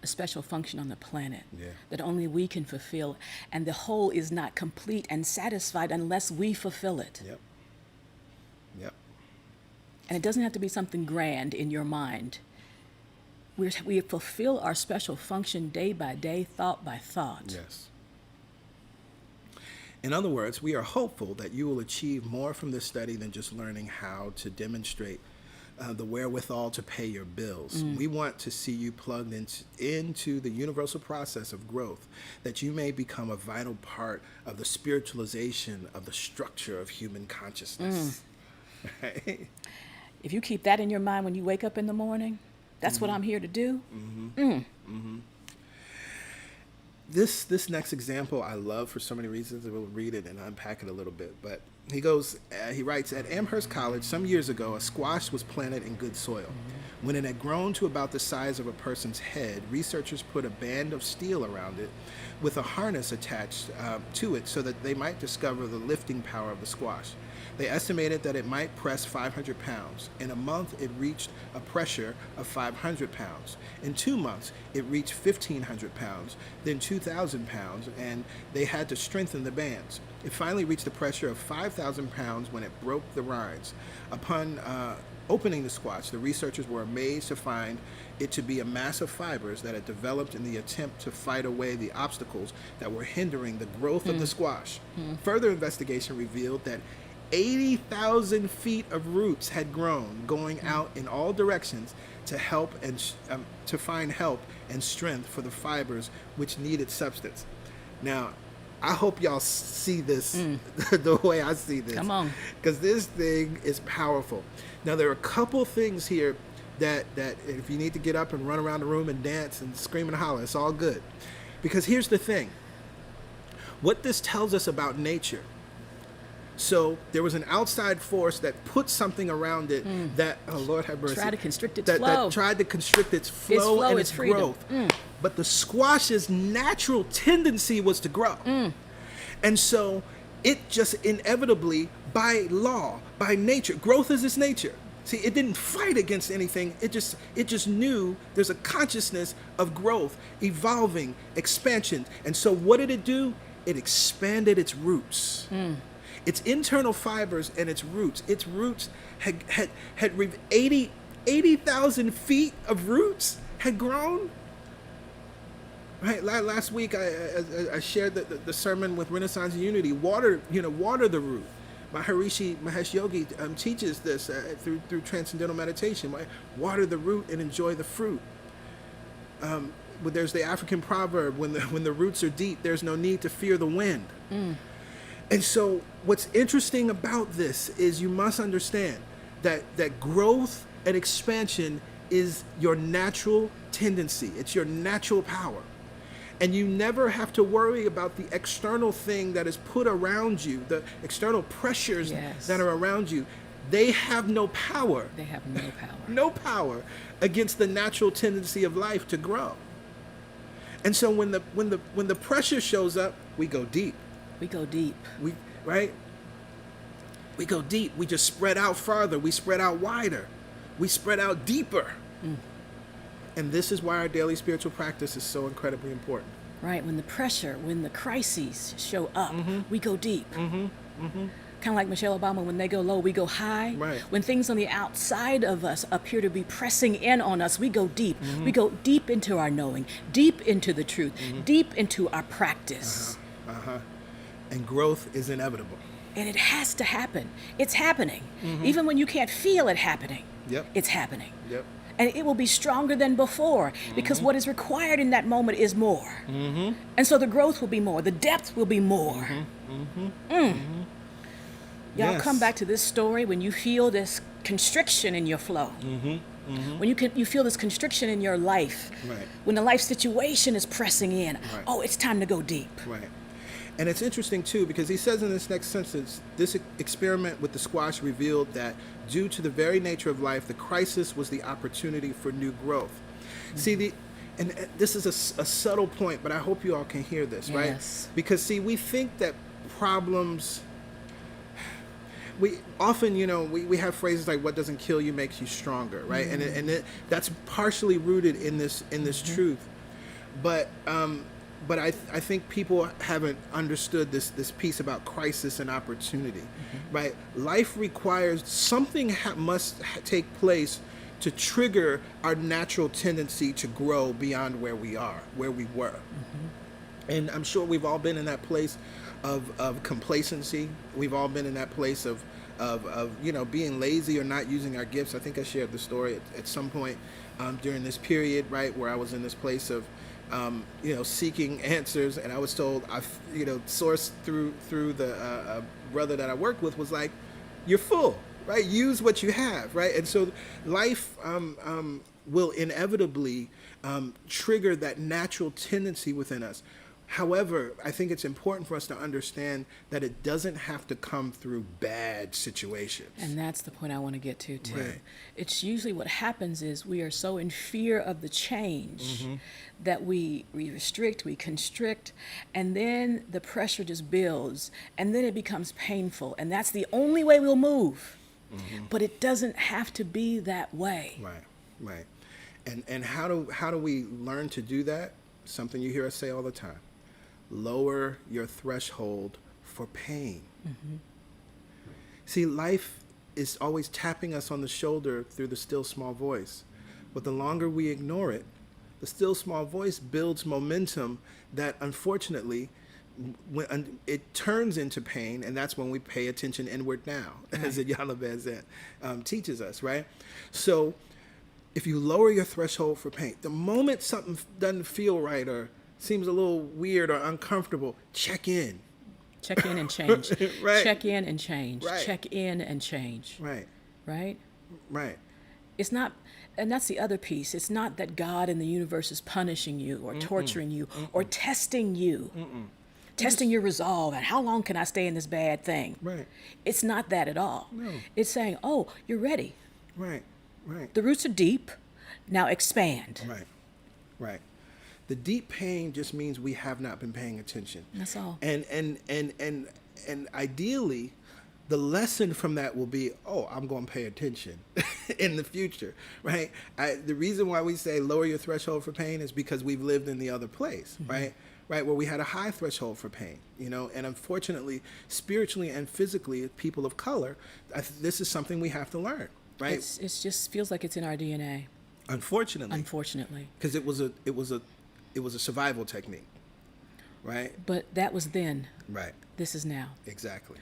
A special function on the planet Yeah. that only we can fulfill, and the whole is not complete and satisfied unless we fulfill it. Yep. And it doesn't have to be something grand in your mind. We fulfill our special function day by day, thought by thought. Yes. In other words, we are hopeful that you will achieve more from this study than just learning how to demonstrate the wherewithal to pay your bills. We want to see you plugged into the universal process of growth, that you may become a vital part of the spiritualization of the structure of human consciousness. Right? If you keep that in your mind when you wake up in the morning, that's what I'm here to do. This next example I love for so many reasons. We'll read it and unpack it a little bit. But he writes, at Amherst College some years ago, a squash was planted in good soil. When it had grown to about the size of a person's head, researchers put a band of steel around it with a harness attached to it so that they might discover the lifting power of the squash. They estimated that it might press 500 pounds. In a month, it reached a pressure of 500 pounds. In 2 months, it reached 1,500 pounds, then 2,000 pounds, and they had to strengthen the bands. It finally reached a pressure of 5,000 pounds when it broke the rinds. Upon opening the squash, the researchers were amazed to find it to be a mass of fibers that had developed in the attempt to fight away the obstacles that were hindering the growth of the squash. Further investigation revealed that 80,000 feet of roots had grown, going out in all directions to help and to find help and strength for the fibers which needed substance. Now, I hope y'all see this the way I see this. Come on. Because this thing is powerful. Now, there are a couple things here that if you need to get up and run around the room and dance and scream and holler, it's all good. Because here's the thing. What this tells us about nature. So there was an outside force that put something around it that, oh Lord have mercy, Tried to constrict its flow. That tried to constrict its flow and its growth. But the squash's natural tendency was to grow. And so it just inevitably, by law, by nature, growth is its nature. See, it didn't fight against anything. It just knew there's a consciousness of growth, evolving, expansion. And so what did it do? It expanded its roots. Its internal fibers and its roots had 80,000 feet of roots had grown. Right. Last week I shared the sermon with Renaissance Unity. Water the root. Maharishi Mahesh Yogi teaches this through transcendental meditation. Right? Water the root and enjoy the fruit. But there's the African proverb: when the roots are deep, there's no need to fear the wind. And so what's interesting about this is you must understand that growth and expansion is your natural tendency. It's your natural power. And you never have to worry about the external thing that is put around you, the external pressures that are around you. They have no power. They have no power. No power against the natural tendency of life to grow. And so when the pressure shows up, we go deep. We go deep. We go deep. We just spread out farther. We spread out wider. We spread out deeper. And this is why our daily spiritual practice is so incredibly important. Right. When the crises show up, we go deep. Kind of like Michelle Obama, when they go low, we go high. Right. When things on the outside of us appear to be pressing in on us, we go deep. We go deep into our knowing, deep into the truth, deep into our practice. And growth is inevitable. And it has to happen. It's happening. Even when you can't feel it happening, it's happening. And it will be stronger than before because what is required in that moment is more. And so the growth will be more. The depth will be more. Y'all come back to this story when you feel this constriction in your flow. When you feel this constriction in your life. Right. When the life situation is pressing in. Right. Oh, it's time to go deep. Right. And it's interesting, too, because he says in this next sentence, this experiment with the squash revealed that due to the very nature of life, the crisis was the opportunity for new growth. See, and this is a subtle point, but I hope you all can hear this, right? Because, see, we think that problems... We often, we have phrases like "what doesn't kill you makes you stronger," right? And that's partially rooted in this truth, but I think people haven't understood this piece about crisis and opportunity, right? Life requires something must take place to trigger our natural tendency to grow beyond where we were. And I'm sure we've all been in that place of complacency. We've all been in that place of of being lazy or not using our gifts. I think I shared the story at some point during this period, right, where I was in this place of seeking answers, and I was told, sourced through the brother that I worked with was like, you're full, right? Use what you have, right? And so life will inevitably trigger that natural tendency within us. However, I think it's important for us to understand that it doesn't have to come through bad situations. And that's the point I want to get to, too. Right. It's usually what happens is we are so in fear of the change that we restrict, we constrict, and then the pressure just builds, and then it becomes painful. And that's the only way we'll move. But it doesn't have to be that way. Right. And how do we learn to do that? Something you hear us say all the time. Lower your threshold for pain. See, life is always tapping us on the shoulder through the still small voice. But the longer we ignore it, the still small voice builds momentum that unfortunately when it turns into pain, and that's when we pay attention inward now, as Iyanla Vanzant teaches us, right? So if you lower your threshold for pain, the moment something doesn't feel right or seems a little weird or uncomfortable, check in. Check in and change. Right. Check in and change. Right. Check in and change. Right. Right? Right. It's not, and that's the other piece. It's not that God in the universe is punishing you or torturing you or testing you. Testing your resolve and how long can I stay in this bad thing? Right. It's not that at all. No. It's saying, oh, you're ready. Right. Right. The roots are deep. Now expand. Right. Right. The deep pain just means we have not been paying attention. That's all. And ideally, the lesson from that will be, oh, I'm going to pay attention in the future, right? The reason why we say lower your threshold for pain is because we've lived in the other place, right? Right, where we had a high threshold for pain, and unfortunately, spiritually and physically, as people of color, this is something we have to learn, right? It just feels like it's in our DNA. Unfortunately, because it was a survival technique, right? But that was then. Right. This is now. Exactly.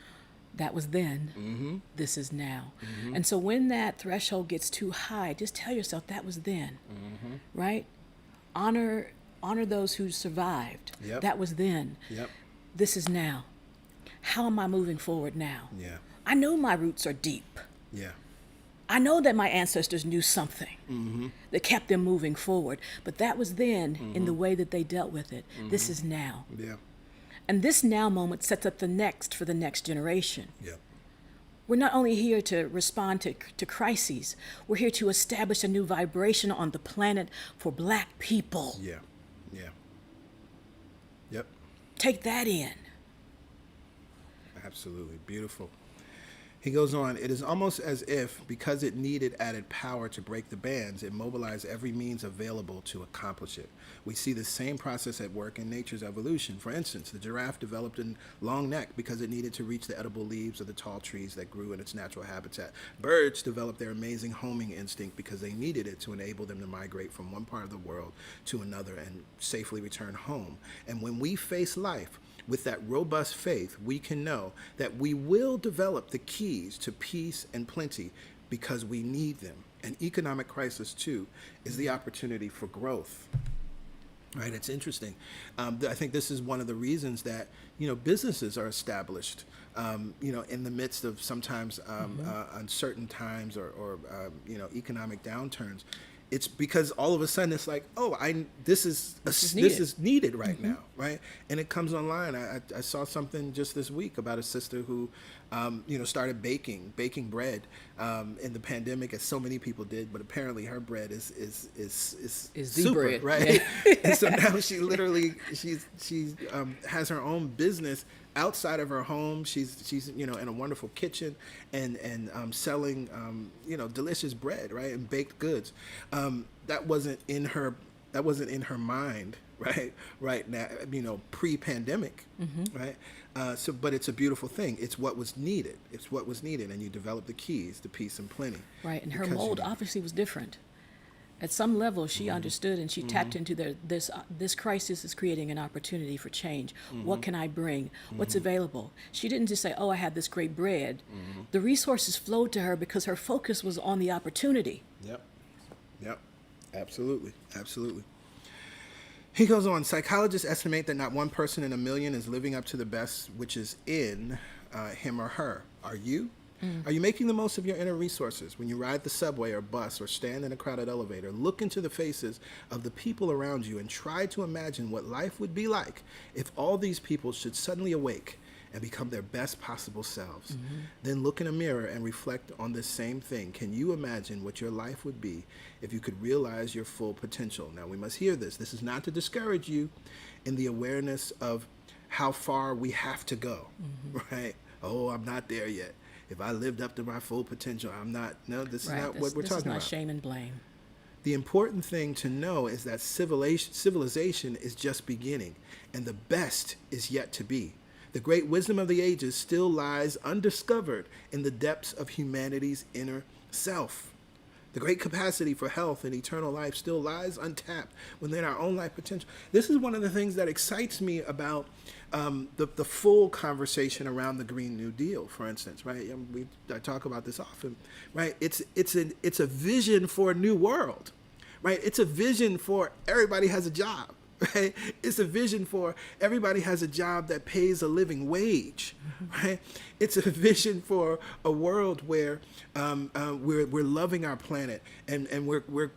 That was then. This is now. And so when that threshold gets too high, just tell yourself that was then, right? Honor those who survived. Yep. That was then. Yep. This is now. How am I moving forward now? Yeah. I know my roots are deep. Yeah. I know that my ancestors knew something that kept them moving forward, but that was then in the way that they dealt with it. This is now. Yeah. And this now moment sets up the next for the next generation. Yeah. We're not only here to respond to crises, we're here to establish a new vibration on the planet for Black people. Yeah. Yeah. Yep. Take that in. Absolutely. Beautiful. He goes on, it is almost as if, because it needed added power to break the bands, it mobilized every means available to accomplish it. We see the same process at work in nature's evolution. For instance, the giraffe developed a long neck because it needed to reach the edible leaves of the tall trees that grew in its natural habitat. Birds developed their amazing homing instinct because they needed it to enable them to migrate from one part of the world to another and safely return home. And when we face life, with that robust faith, we can know that we will develop the keys to peace and plenty because we need them. And economic crisis, too, is the opportunity for growth. Right? It's interesting. I think this is one of the reasons that, businesses are established, in the midst of sometimes uncertain times or economic downturns. It's because all of a sudden it's like, oh, this is needed right now, right? And it comes online. I saw something just this week about a sister who, started baking bread in the pandemic, as so many people did. But apparently her bread is the super, bread, right? Yeah. And so now she literally she has her own business outside of her home. She's in a wonderful kitchen and selling delicious bread, right, and baked goods. That wasn't in her mind right now, pre-pandemic, right? But it's a beautiful thing. It's what was needed, and you develop the keys to peace and plenty. Right, and her mold obviously was different. At some level, she understood and she tapped into this crisis is creating an opportunity for change. What can I bring? What's available? She didn't just say, oh, I have this great bread. The resources flowed to her because her focus was on the opportunity. Yep. Yep. Absolutely. Absolutely. He goes on, psychologists estimate that not one person in a million is living up to the best which is in him or her. Are you? Are you making the most of your inner resources when you ride the subway or bus or stand in a crowded elevator? Look into the faces of the people around you and try to imagine what life would be like if all these people should suddenly awake and become their best possible selves. Then look in a mirror and reflect on this same thing. Can you imagine what your life would be if you could realize your full potential? Now, we must hear this. This is not to discourage you in the awareness of how far we have to go, right? Oh, I'm not there yet. If I lived up to my full potential, I'm not. No, this is not what we're talking about. This is not shame and blame. The important thing to know is that civilization is just beginning, and the best is yet to be. The great wisdom of the ages still lies undiscovered in the depths of humanity's inner self. The great capacity for health and eternal life still lies untapped within our own life potential. This is one of the things that excites me about the full conversation around the Green New Deal, for instance, right? I talk about this often, right? It's a vision for a new world, right? It's a vision for everybody has a job, right? It's a vision for everybody has a job that pays a living wage, right? It's a vision for a world where we're loving our planet and we're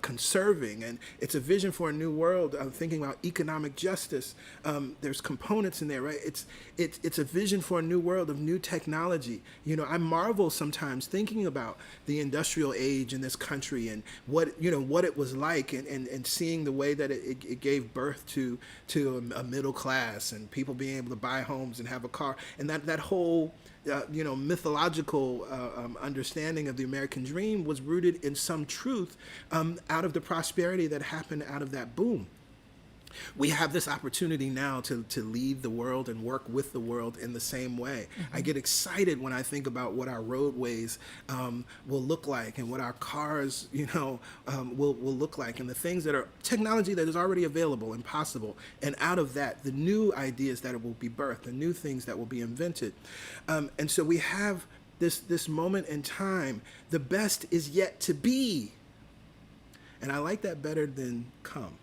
conserving, and it's a vision for a new world. I'm thinking about economic justice. There's components in there, right? It's a vision for a new world of new technology. You know, I marvel sometimes thinking about the industrial age in this country and what it was like, and seeing the way that it gave birth to a middle class and people being able to buy homes and have a car, and that whole mythological understanding of the American dream was rooted in some truth out of the prosperity that happened out of that boom. We have this opportunity now to lead the world and work with the world in the same way. I get excited when I think about what our roadways will look like, and what our cars, will look like, and the things that are technology that is already available and possible. And out of that, the new ideas that will be birthed, the new things that will be invented. And so we have this moment in time. The best is yet to be. And I like that better than come.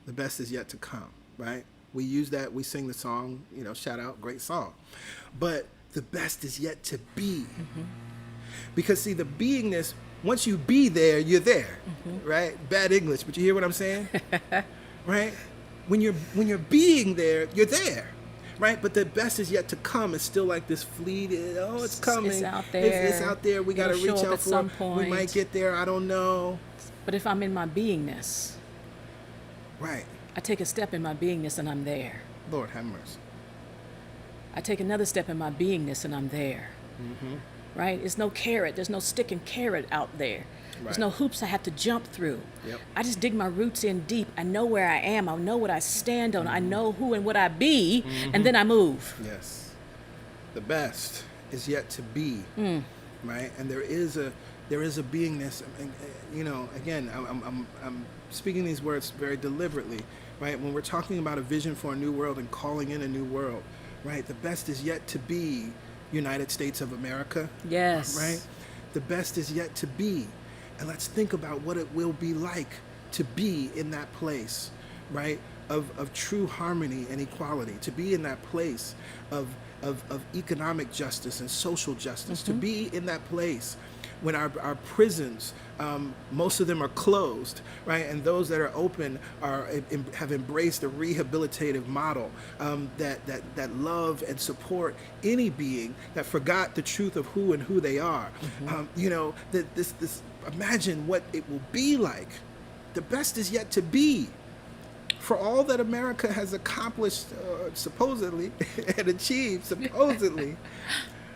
The best is yet to come, right? We use that, we sing the song, shout out, great song. But the best is yet to be. Because see, the beingness, once you be there, you're there, right? Bad English, but you hear what I'm saying? Right? When you're being there, you're there. Right? But the best is yet to come. It's still like this fleeting, it's coming. It's out there. It's out there. We got to reach out for it. We might get there. I don't know. But if I'm in my beingness, right, I take a step in my beingness and I'm there. Lord have mercy. I take another step in my beingness and I'm there. Right? There's no carrot. There's no stick and carrot out there. There's no hoops I have to jump through. Yep. I just dig my roots in deep. I know where I am. I know what I stand on. I know who and what I be, and then I move. Yes. The best is yet to be. Right? And there is a beingness. Again, I'm speaking these words very deliberately, right? When we're talking about a vision for a new world and calling in a new world, right? The best is yet to be United States of America. Yes. Right? The best is yet to be. And let's think about what it will be like to be in that place, right? Of true harmony and equality, to be in that place of economic justice and social justice, to be in that place when our prisons, most of them are closed, right? And those that are open have embraced a rehabilitative model that love and support any being that forgot the truth of who they are. This imagine what it will be like. The best is yet to be. For all that America has accomplished, supposedly, and achieved, supposedly,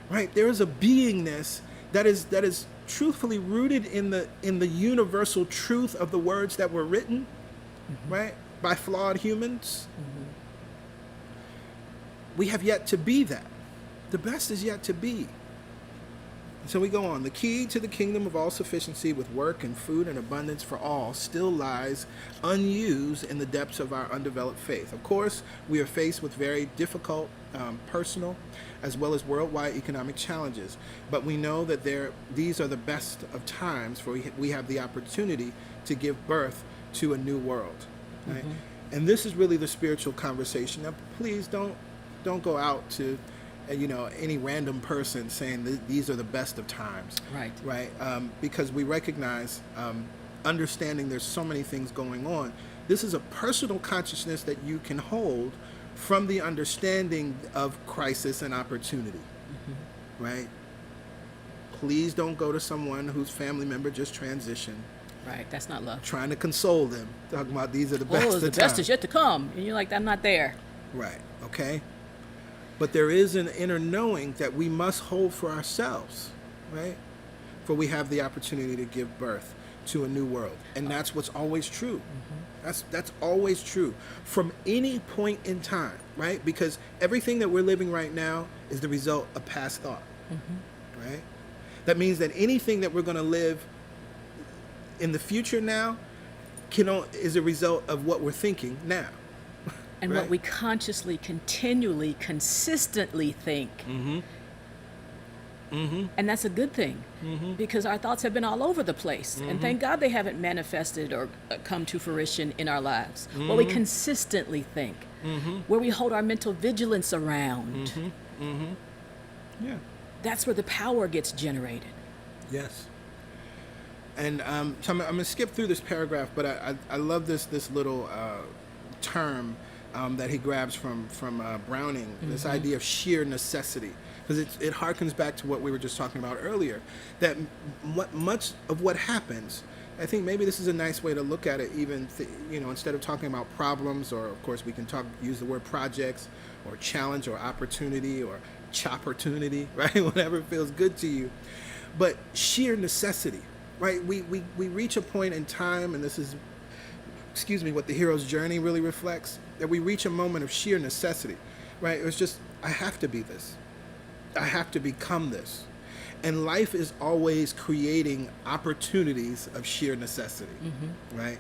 right? There is a beingness that is truthfully rooted in the universal truth of the words that were written, right, by flawed humans. We have yet to be that. The best is yet to be. So we go on. The key to the kingdom of all sufficiency with work and food and abundance for all still lies unused in the depths of our undeveloped faith. Of course, we are faced with very difficult personal as well as worldwide economic challenges, but we know that these are the best of times for we have the opportunity to give birth to a new world. Right? And this is really the spiritual conversation. Now, please don't go out to any random person saying that these are the best of times. Right. Because we recognize, understanding there's so many things going on. This is a personal consciousness that you can hold from the understanding of crisis and opportunity. Right. Please don't go to someone whose family member just transitioned. Right. That's not love. Trying to console them, talking about these are the best of the times. best is yet to come, and you're like, I'm not there. Right. Okay. But there is an inner knowing that we must hold for ourselves, right? For we have the opportunity to give birth to a new world. And that's what's always true. That's always true from any point in time, right? Because everything that we're living right now is the result of past thought, right? That means that anything that we're going to live in the future now is a result of what we're thinking now. And right? what we consciously, continually, consistently think. And that's a good thing, because our thoughts have been all over the place. And thank God they haven't manifested or come to fruition in our lives. What we consistently think, where we hold our mental vigilance around. Yeah. That's where the power gets generated. Yes. And so I'm going to skip through this paragraph, but I love this little term that he grabs from Browning, this idea of sheer necessity, because it harkens back to what we were just talking about earlier, that much of what happens, I think maybe this is a nice way to look at it, even instead of talking about problems, or of course we can use the word projects or challenge or opportunity or chopportunity, right? Whatever feels good to you, but sheer necessity, right? We reach a point in time, and this is what the hero's journey really reflects, that we reach a moment of sheer necessity, right? It was just, I have to be this. I have to become this. And life is always creating opportunities of sheer necessity, right?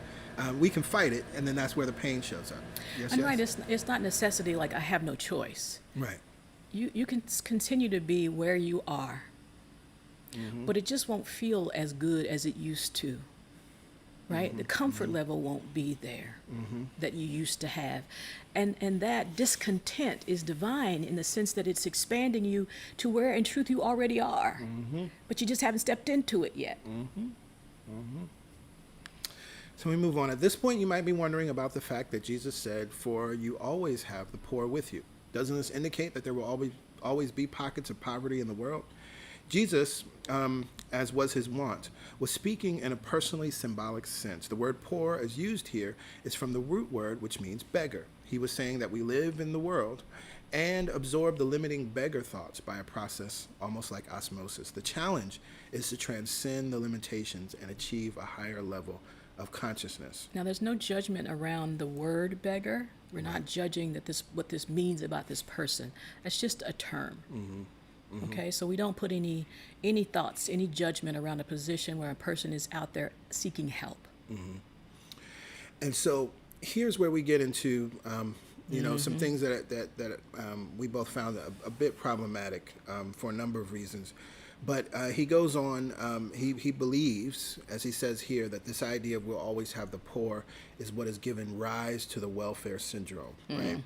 We can fight it, and then that's where the pain shows up. Yes, And yes? right, it's not necessity like I have no choice. Right. You can continue to be where you are, but it just won't feel as good as it used to. Right? The comfort level won't be there that you used to have. And that discontent is divine in the sense that it's expanding you to where in truth you already are. But you just haven't stepped into it yet. So we move on. At this point, you might be wondering about the fact that Jesus said, "For you always have the poor with you." Doesn't this indicate that there will always be pockets of poverty in the world? Jesus, as was his wont, was speaking in a personally symbolic sense. The word poor, as used here, is from the root word, which means beggar. He was saying that we live in the world and absorb the limiting beggar thoughts by a process almost like osmosis. The challenge is to transcend the limitations and achieve a higher level of consciousness. Now, there's no judgment around the word beggar. We're not judging what this means about this person. That's just a term. Okay, so we don't put any thoughts, any judgment around a position where a person is out there seeking help. And so here's where we get into, some things that we both found a bit problematic for a number of reasons. But he goes on, he believes, as he says here, that this idea of we'll always have the poor is what has given rise to the welfare syndrome, right?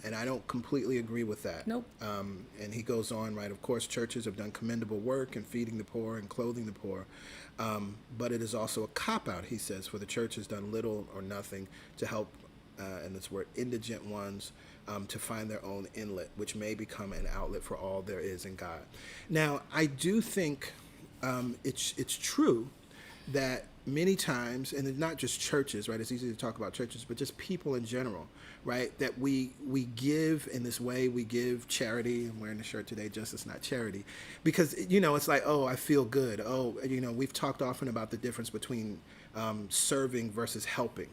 And I don't completely agree with that. Nope. And he goes on, right, of course, churches have done commendable work in feeding the poor and clothing the poor. But it is also a cop-out, he says, for the church has done little or nothing to help, and this word, indigent ones, to find their own inlet, which may become an outlet for all there is in God. Now, I do think it's true that many times, and it's not just churches, right? It's easy to talk about churches, but just people in general, right? That we give in this way, we give charity. I'm wearing the shirt today, Justice Not Charity, because, it's like, oh, I feel good. Oh, we've talked often about the difference between serving versus helping.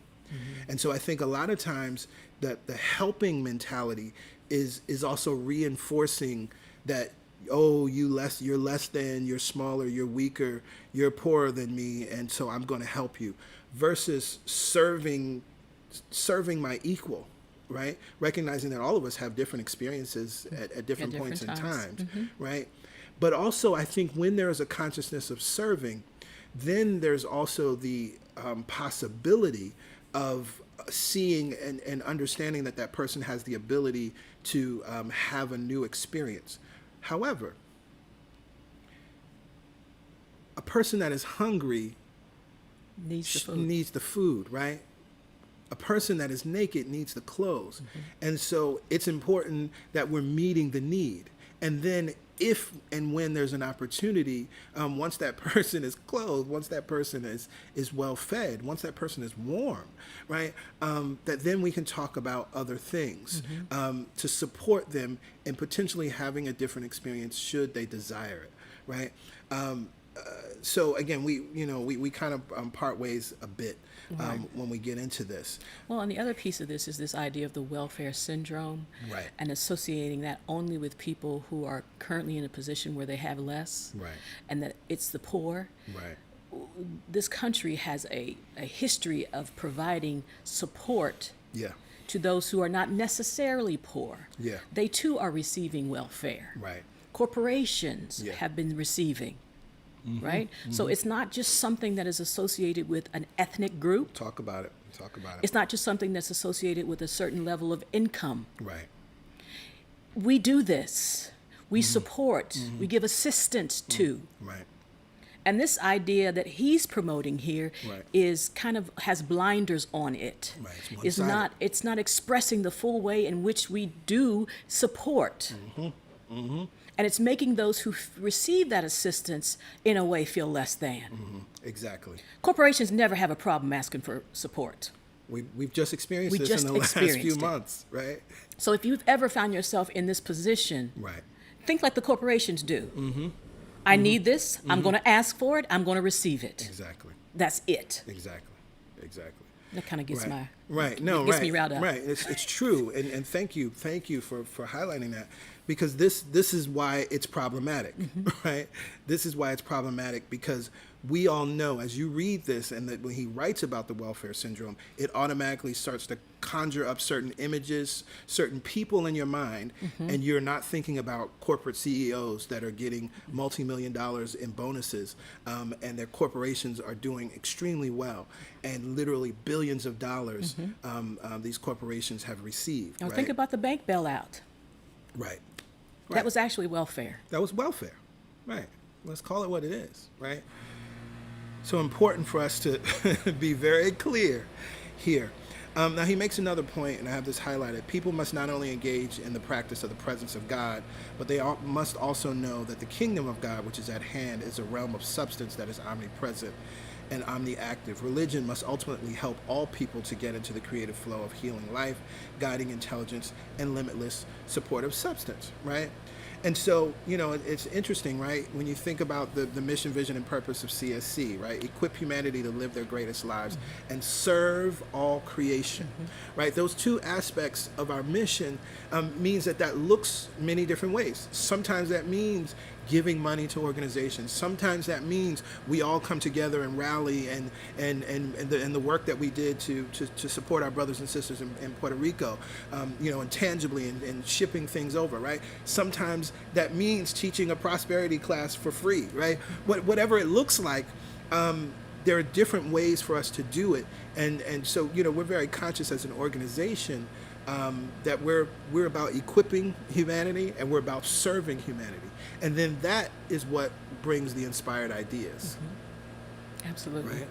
And so I think a lot of times that the helping mentality is also reinforcing that oh, you're less than, you're smaller, you're weaker, you're poorer than me, and so I'm going to help you, versus serving my equal, right? Recognizing that all of us have different experiences at different points in times, right? But also, I think when there is a consciousness of serving, then there's also the possibility of seeing and understanding that that person has the ability to have a new experience. However, a person that is hungry needs the food, right? A person that is naked needs the clothes. And so it's important that we're meeting the need. And then if and when there's an opportunity, once that person is clothed, once that person is well fed, once that person is warm, right, that then we can talk about other things to support them in potentially having a different experience should they desire it, right? So again, we kind of part ways a bit when we get into this. Well, and the other piece of this is this idea of the welfare syndrome, Right. and associating that only with people who are currently in a position where they have less, Right. and that it's the poor. Right. This country has a history of providing support Yeah. to those who are not necessarily poor. Yeah. They too are receiving welfare. Right. Corporations Yeah. have been receiving, right? So it's not just something that is associated with an ethnic group. Talk about it. It's not just something that's associated with a certain level of income. Right. We do this. We support. We give assistance to. Right. And this idea that he's promoting here Right. is kind of has blinders on it. Right, it's one-sided. It's not expressing the full way in which we do support. And it's making those who receive that assistance in a way feel less than. Exactly. Corporations never have a problem asking for support. We've just experienced We this just in the last few experienced it. months, right? So if you've ever found yourself in this position, Right. think like the corporations do. I need this. I'm going to ask for it. I'm going to receive it. Exactly. That's it. Exactly. That kind of gets Right. my Right. No. gets right. me riled up. Right. It's true, and thank you for highlighting that, because this is why it's problematic, right? This is why it's problematic, because we all know, as you read this, and that when he writes about the welfare syndrome, it automatically starts to conjure up certain images, certain people in your mind, and you're not thinking about corporate CEOs that are getting multi-million dollars in bonuses, and their corporations are doing extremely well, and literally billions of dollars these corporations have received. Or Right? think about the bank bailout. Right. That was actually welfare. That was welfare. Right. Let's call it what it is. Right. So important for us to be very clear here. Now he makes another point, and I have this highlighted. People must not only engage in the practice of the presence of God, but they must also know that the kingdom of God, which is at hand, is a realm of substance that is omnipresent and omniactive. Religion must ultimately help all people to get into the creative flow of healing life, guiding intelligence, and limitless supportive substance, right? And so, it's interesting, right? When you think about the mission, vision, and purpose of CSC, right? Equip humanity to live their greatest lives and serve all creation, right? Those two aspects of our mission means that looks many different ways. Sometimes that means giving money to organizations. Sometimes that means we all come together and rally and the work that we did to support our brothers and sisters in Puerto Rico, and tangibly and shipping things over, right? Sometimes that means teaching a prosperity class for free, right? Whatever it looks like, there are different ways for us to do it, and so we're very conscious as an organization that we're about equipping humanity and we're about serving humanity, and then that is what brings the inspired ideas. Absolutely. Right.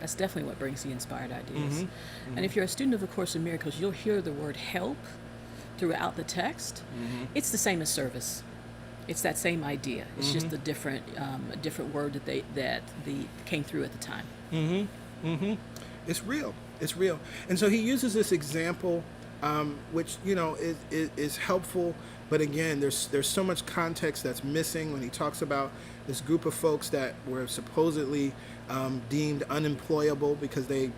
That's definitely what brings the inspired ideas. And if you're a student of the Course in Miracles, you'll hear the word help throughout the text. It's the same as service. It's that same idea. It's just a different word that came through at the time. It's real. And so he uses this example, which is helpful. But again, there's so much context that's missing when he talks about this group of folks that were supposedly deemed unemployable because they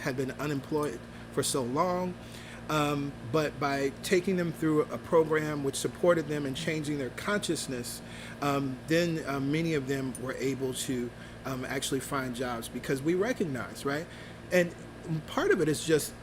had been unemployed for so long. But by taking them through a program which supported them in changing their consciousness, then many of them were able to actually find jobs, because we recognize, right? And part of it is just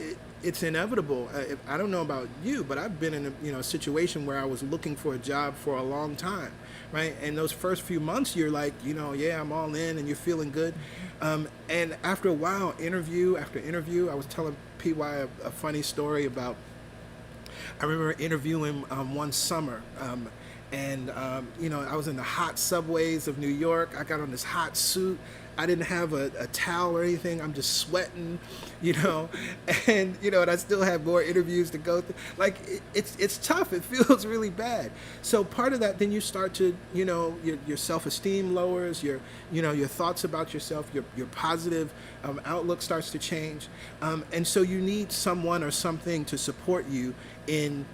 it's inevitable. I don't know about you, but I've been in a situation where I was looking for a job for a long time, right? And those first few months, you're like, yeah, I'm all in, and you're feeling good. And after a while, interview after interview, I was telling PY a funny story about. I remember interviewing one summer. I was in the hot subways of New York. I got on this hot suit. I didn't have a towel or anything. I'm just sweating, and I still have more interviews to go through. Like it's tough. It feels really bad. So part of that, then you start to, your self-esteem lowers. Your thoughts about yourself, your positive outlook starts to change, and so you need someone or something to support you in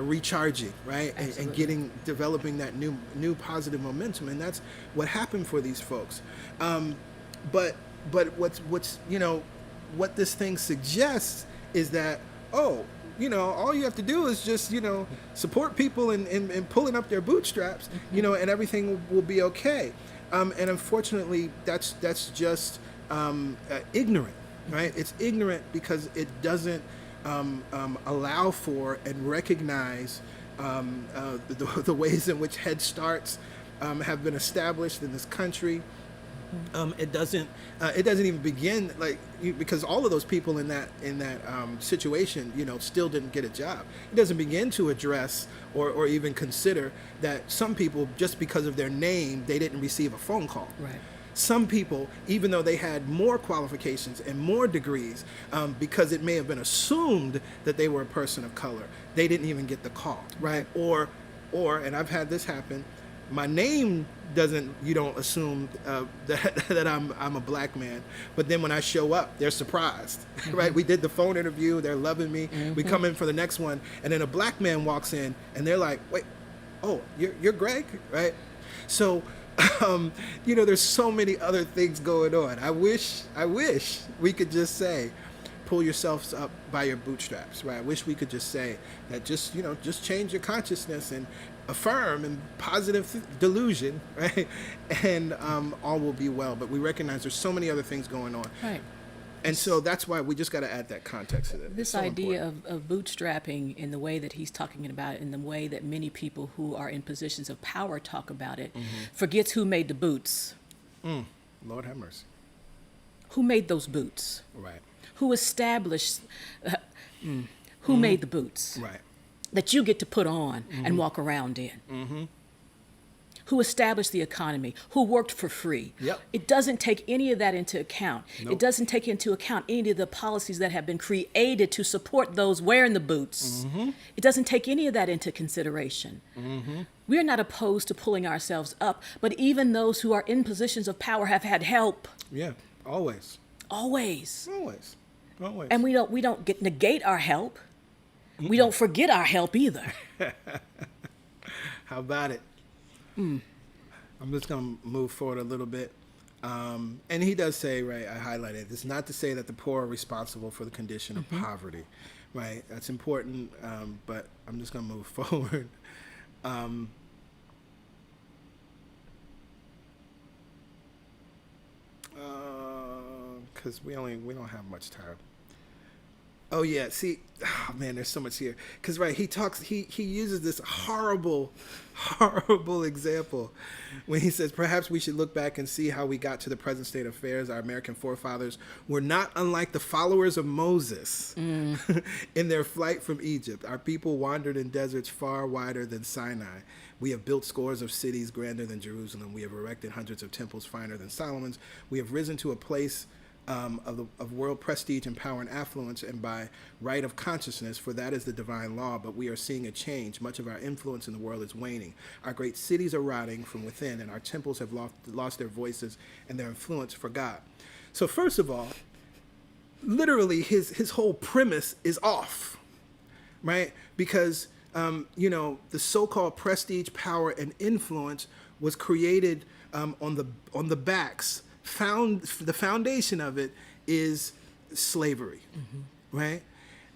recharging, right, and developing that new positive momentum, and that's what happened for these folks. But what's what this thing suggests is that all you have to do is just support people and pulling up their bootstraps, and everything will be okay. And unfortunately, that's just ignorant, right? It's ignorant because it doesn't allow for and recognize the ways in which Head Starts have been established in this country. It doesn't even begin because all of those people in that situation still didn't get a job. It doesn't begin to address or even consider that some people, just because of their name, they didn't receive a phone call. Right. Some people, even though they had more qualifications and more degrees, because it may have been assumed that they were a person of color, they didn't even get the call, right? Or, and I've had this happen, my name you don't assume that I'm a black man, but then when I show up, they're surprised, right? We did the phone interview, they're loving me, we come in for the next one, and then a black man walks in, and they're like, wait, oh, you're Greg, right? So, there's so many other things going on. I wish we could just say, pull yourselves up by your bootstraps, right? I wish we could just say that just change your consciousness and affirm and positive delusion, right? And all will be well. But we recognize there's so many other things going on. Right. And so that's why we just got to add that context to it. This idea of bootstrapping in the way that he's talking about it, in the way that many people who are in positions of power talk about it, forgets who made the boots. Lord have mercy. Who made those boots? Right. Who established, who made the boots? Right. That you get to put on and walk around in. Who established the economy, who worked for free. Yep. It doesn't take any of that into account. Nope. It doesn't take into account any of the policies that have been created to support those wearing the boots. It doesn't take any of that into consideration. We're not opposed to pulling ourselves up, but even those who are in positions of power have had help. Yeah, always. Always. Always. Always. And we don't negate our help. We don't forget our help either. How about it? I'm just going to move forward a little bit. And he does say, right, I highlighted, it's not to say that the poor are responsible for the condition of poverty, right? That's important, but I'm just going to move forward. Because we don't have much time. Oh yeah, see, oh man, there's so much here. Because right, he uses this horrible example when he says, perhaps we should look back and see how we got to the present state of affairs. Our American forefathers were not unlike the followers of Moses in their flight from Egypt. Our people wandered in deserts far wider than Sinai. We have built scores of cities grander than Jerusalem. We have erected hundreds of temples finer than Solomon's. We have risen to a place of world prestige and power and affluence, and by right of consciousness, for that is the divine law. But we are seeing a change. Much of our influence in the world is waning. Our great cities are rotting from within, and our temples have lost their voices and their influence for God. So first of all, literally his whole premise is off, right? Because the so-called prestige, power, and influence was created on the backs. The foundation of it is slavery, right?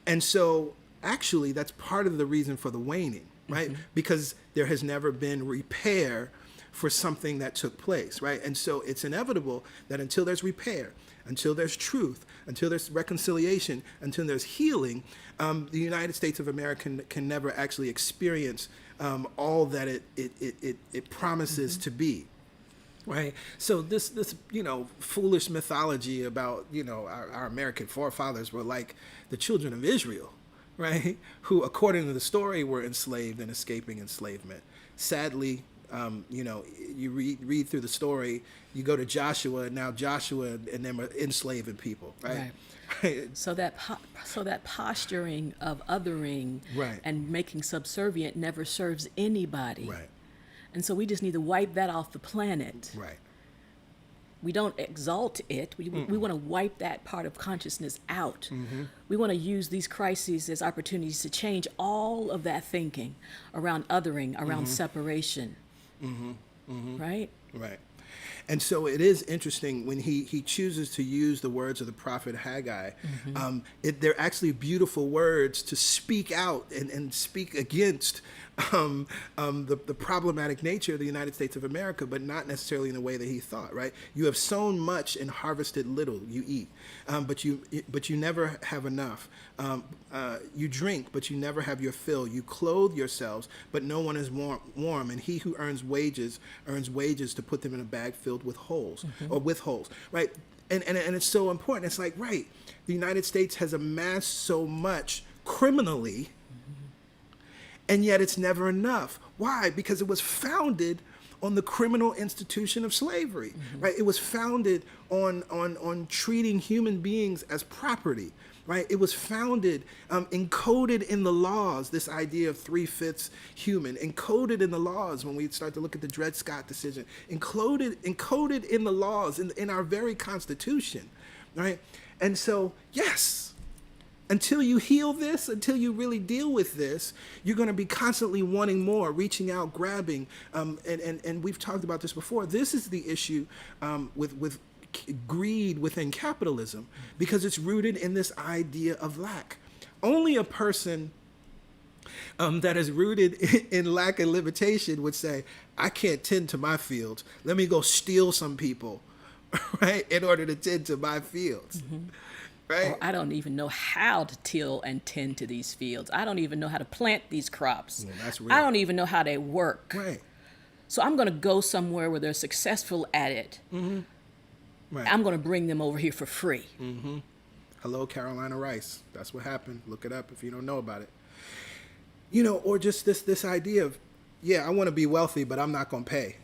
And so actually that's part of the reason for the waning, right? Because there has never been repair for something that took place, right? And so it's inevitable that until there's repair, until there's truth, until there's reconciliation, until there's healing, the United States of America can never actually experience all that it promises to be. Right. So this foolish mythology about, our American forefathers were like the children of Israel, right? Who, according to the story, were enslaved and escaping enslavement. Sadly, you read through the story, you go to Joshua, and now Joshua and them are enslaving people, right? Right. So that posturing of othering Right. and making subservient never serves anybody. Right. And so we just need to wipe that off the planet. Right. We don't exalt it. We want to wipe that part of consciousness out. Mm-hmm. We want to use these crises as opportunities to change all of that thinking around othering, around separation. Right? Right. And so it is interesting when he chooses to use the words of the prophet Haggai. They're actually beautiful words to speak out and speak against the problematic nature of the United States of America, but not necessarily in the way that he thought, right? You have sown much and harvested little, you eat, but you never have enough. You drink, but you never have your fill. You clothe yourselves, but no one is warm. And he who earns wages to put them in a bag filled with holes, or with holes, right? And it's so important. It's like, right, the United States has amassed so much criminally, and yet it's never enough. Why? Because it was founded on the criminal institution of slavery, right? It was founded on treating human beings as property, right? It was founded, encoded in the laws, this idea of 3/5 human, encoded in the laws when we start to look at the Dred Scott decision, encoded in the laws, in our very Constitution, right? And so, yes, until you heal this, until you really deal with this, you're going to be constantly wanting more, reaching out, grabbing. And we've talked about this before. This is the issue with greed within capitalism, because it's rooted in this idea of lack. Only a person that is rooted in lack and limitation would say, I can't tend to my fields. Let me go steal some people, right, in order to tend to my fields. Right. Or I don't even know how to till and tend to these fields. I don't even know how to plant these crops. Well, that's real. I don't even know how they work. Right. So I'm going to go somewhere where they're successful at it. Right. I'm going to bring them over here for free. Hello, Carolina Rice. That's what happened. Look it up if you don't know about it. Or just this idea of, I want to be wealthy, but I'm not going to pay.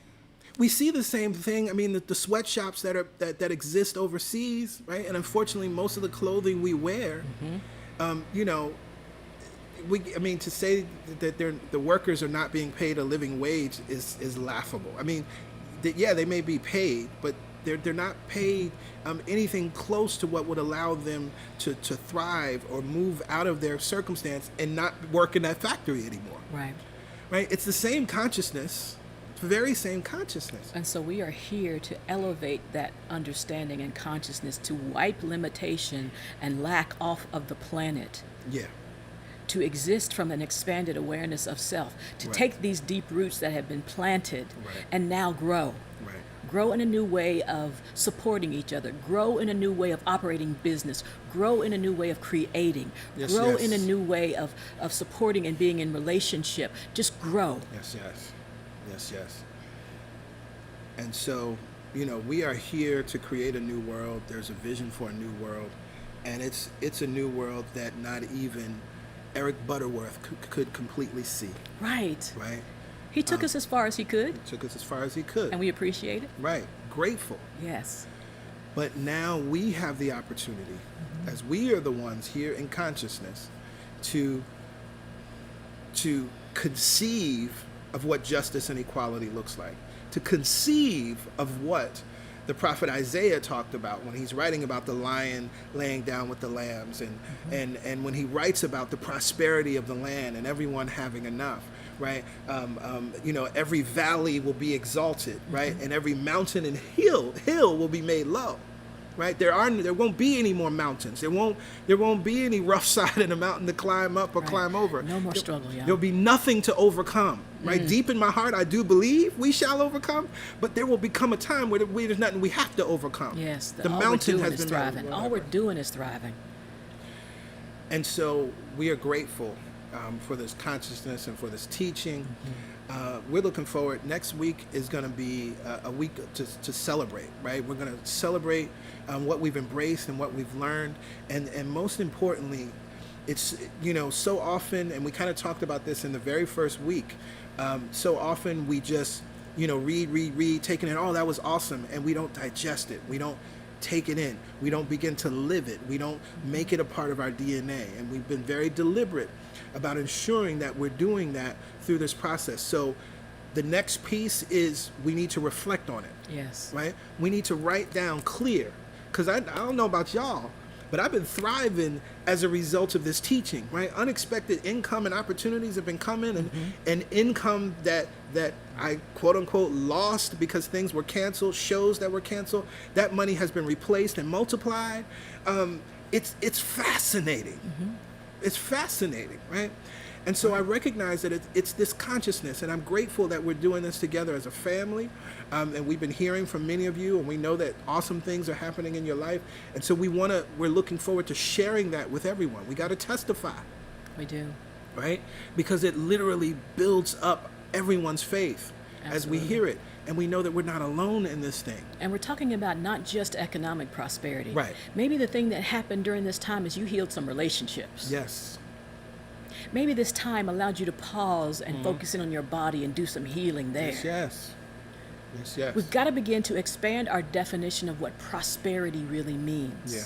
We see the same thing. I mean, the sweatshops that exist overseas, right? And unfortunately, most of the clothing we wear, to say that the workers are not being paid a living wage is laughable. I mean, they may be paid, but they're not paid anything close to what would allow them to thrive or move out of their circumstance and not work in that factory anymore. Right. Right? It's the same consciousness. The very same consciousness. And so we are here to elevate that understanding and consciousness, to wipe limitation and lack off of the planet. Yeah. To exist from an expanded awareness of self, to Right. take these deep roots that have been planted Right. and now grow. Right. Grow in a new way of supporting each other, grow in a new way of operating business, grow in a new way of creating, Yes, grow yes. in a new way of supporting and being in relationship. Just grow. Yes. And so, we are here to create a new world. There's a vision for a new world, and it's a new world that not even Eric Butterworth could completely see. Right. Right. He took us as far as he could, Took us as far as he could. and we appreciate it. Right. Grateful. Yes. But now we have the opportunity, as we are the ones here in consciousness, to conceive of what justice and equality looks like, to conceive of what the prophet Isaiah talked about when he's writing about the lion laying down with the lambs, and when he writes about the prosperity of the land and everyone having enough, right? Every valley will be exalted, right? And every mountain and hill will be made low, right? There won't be any more mountains. There won't be any rough side in the mountain to climb up or climb over. No more struggle, yeah. There'll be nothing to overcome, right? Deep in my heart, I do believe we shall overcome, but there will become a time where there's nothing we have to overcome. Yes, the all mountain we're doing has is been thriving. All we're doing is thriving. And so we are grateful for this consciousness and for this teaching. We're looking forward. Next week is going to be a week to celebrate, right? We're going to celebrate what we've embraced and what we've learned. And most importantly, it's, so often, and we kind of talked about this in the very first week, so often we just, read, taking it, oh, that was awesome. And we don't digest it. We don't take it in. We don't begin to live it. We don't make it a part of our DNA. And we've been very deliberate about ensuring that we're doing that through this process. So the next piece is we need to reflect on it. Yes. Right? We need to write down clear. Because I don't know about y'all, but I've been thriving as a result of this teaching, right? Unexpected income and opportunities have been coming, and income that I quote unquote lost because things were canceled, shows that were canceled, that money has been replaced and multiplied. It's fascinating. It's fascinating, right? And so I recognize that it's this consciousness, and I'm grateful that we're doing this together as a family. And we've been hearing from many of you, and we know that awesome things are happening in your life. And so we're looking forward to sharing that with everyone. We got to testify. We do. Right? Because it literally builds up everyone's faith as we hear it. And we know that we're not alone in this thing. And we're talking about not just economic prosperity. Right. Maybe the thing that happened during this time is you healed some relationships. Yes. Maybe this time allowed you to pause and focus in on your body and do some healing there. Yes. We've got to begin to expand our definition of what prosperity really means. Yeah.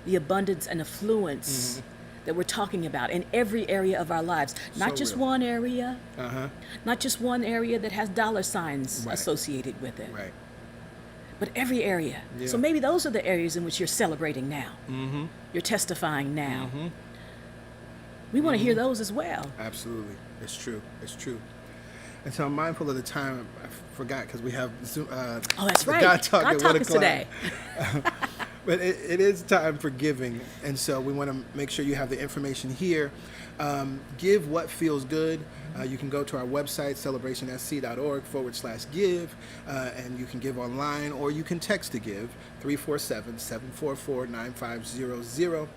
The abundance and affluence that we're talking about in every area of our lives. Not So just real. one area. Not just one area that has dollar signs Right. associated with it. Right. But every area. Yeah. So maybe those are the areas in which you're celebrating now. You're testifying now. We want to hear those as well. Absolutely. It's true. It's true. And so I'm mindful of the time. I forgot because we have Zoom. Oh, that's the right. God Talk God at Talk 1 is o'clock. today. But it is time for giving. And so we want to make sure you have the information here. Give what feels good. You can go to our website, celebrationsc.org/give, and you can give online, or you can text to give, 347-744-9500.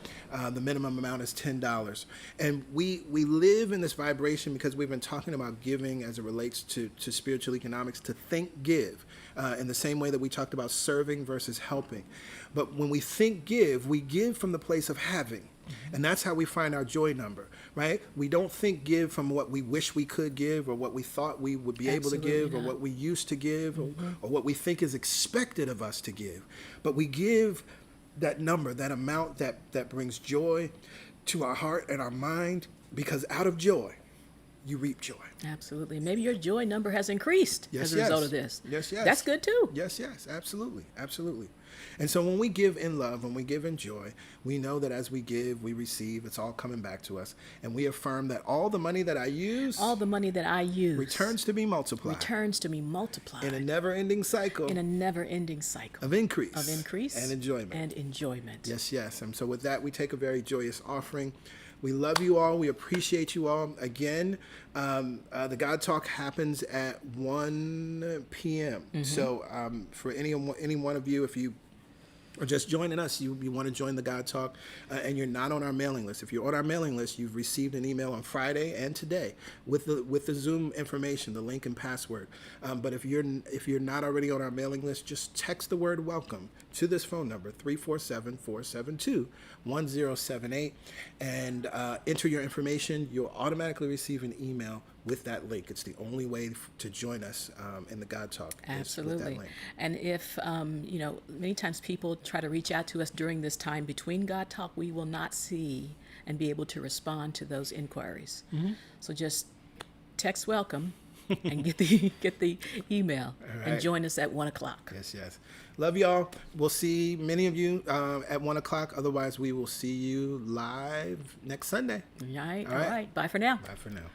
The minimum amount is $10. And we live in this vibration because we've been talking about giving as it relates to spiritual economics, to think give, in the same way that we talked about serving versus helping. But when we think give, we give from the place of having. And that's how we find our joy number, right? We don't think give from what we wish we could give, or what we thought we would be able to give, or what we used to give, or what we think is expected of us to give. But we give that number, that amount that brings joy to our heart and our mind, because out of joy, you reap joy. Absolutely. Maybe your joy number has increased as a result of this. Yes. That's good too. Yes. Absolutely. And so when we give in love, when we give in joy, we know that as we give, we receive. It's all coming back to us. And we affirm that all the money that I use returns to me multiplied. In a never-ending cycle. Of increase. And enjoyment. Yes. And so with that, we take a very joyous offering. We love you all. We appreciate you all. Again, the God Talk happens at 1 p.m. So for any one of you, if you are just joining us, you want to join the God Talk, and you're not on our mailing list. If you're on our mailing list, you've received an email on Friday and today with the Zoom information, the link and password. But if you're not already on our mailing list, just text the word welcome to this phone number, 347-472-1078, and enter your information. You'll automatically receive an email with that link. It's the only way to join us in the God Talk. Absolutely. With that link. And if, many times people try to reach out to us during this time between God Talk, we will not see and be able to respond to those inquiries. So just text welcome and get the email and join us at 1 o'clock. Yes. Love y'all. We'll see many of you at 1 o'clock. Otherwise, we will see you live next Sunday. All right. Bye for now. Bye for now.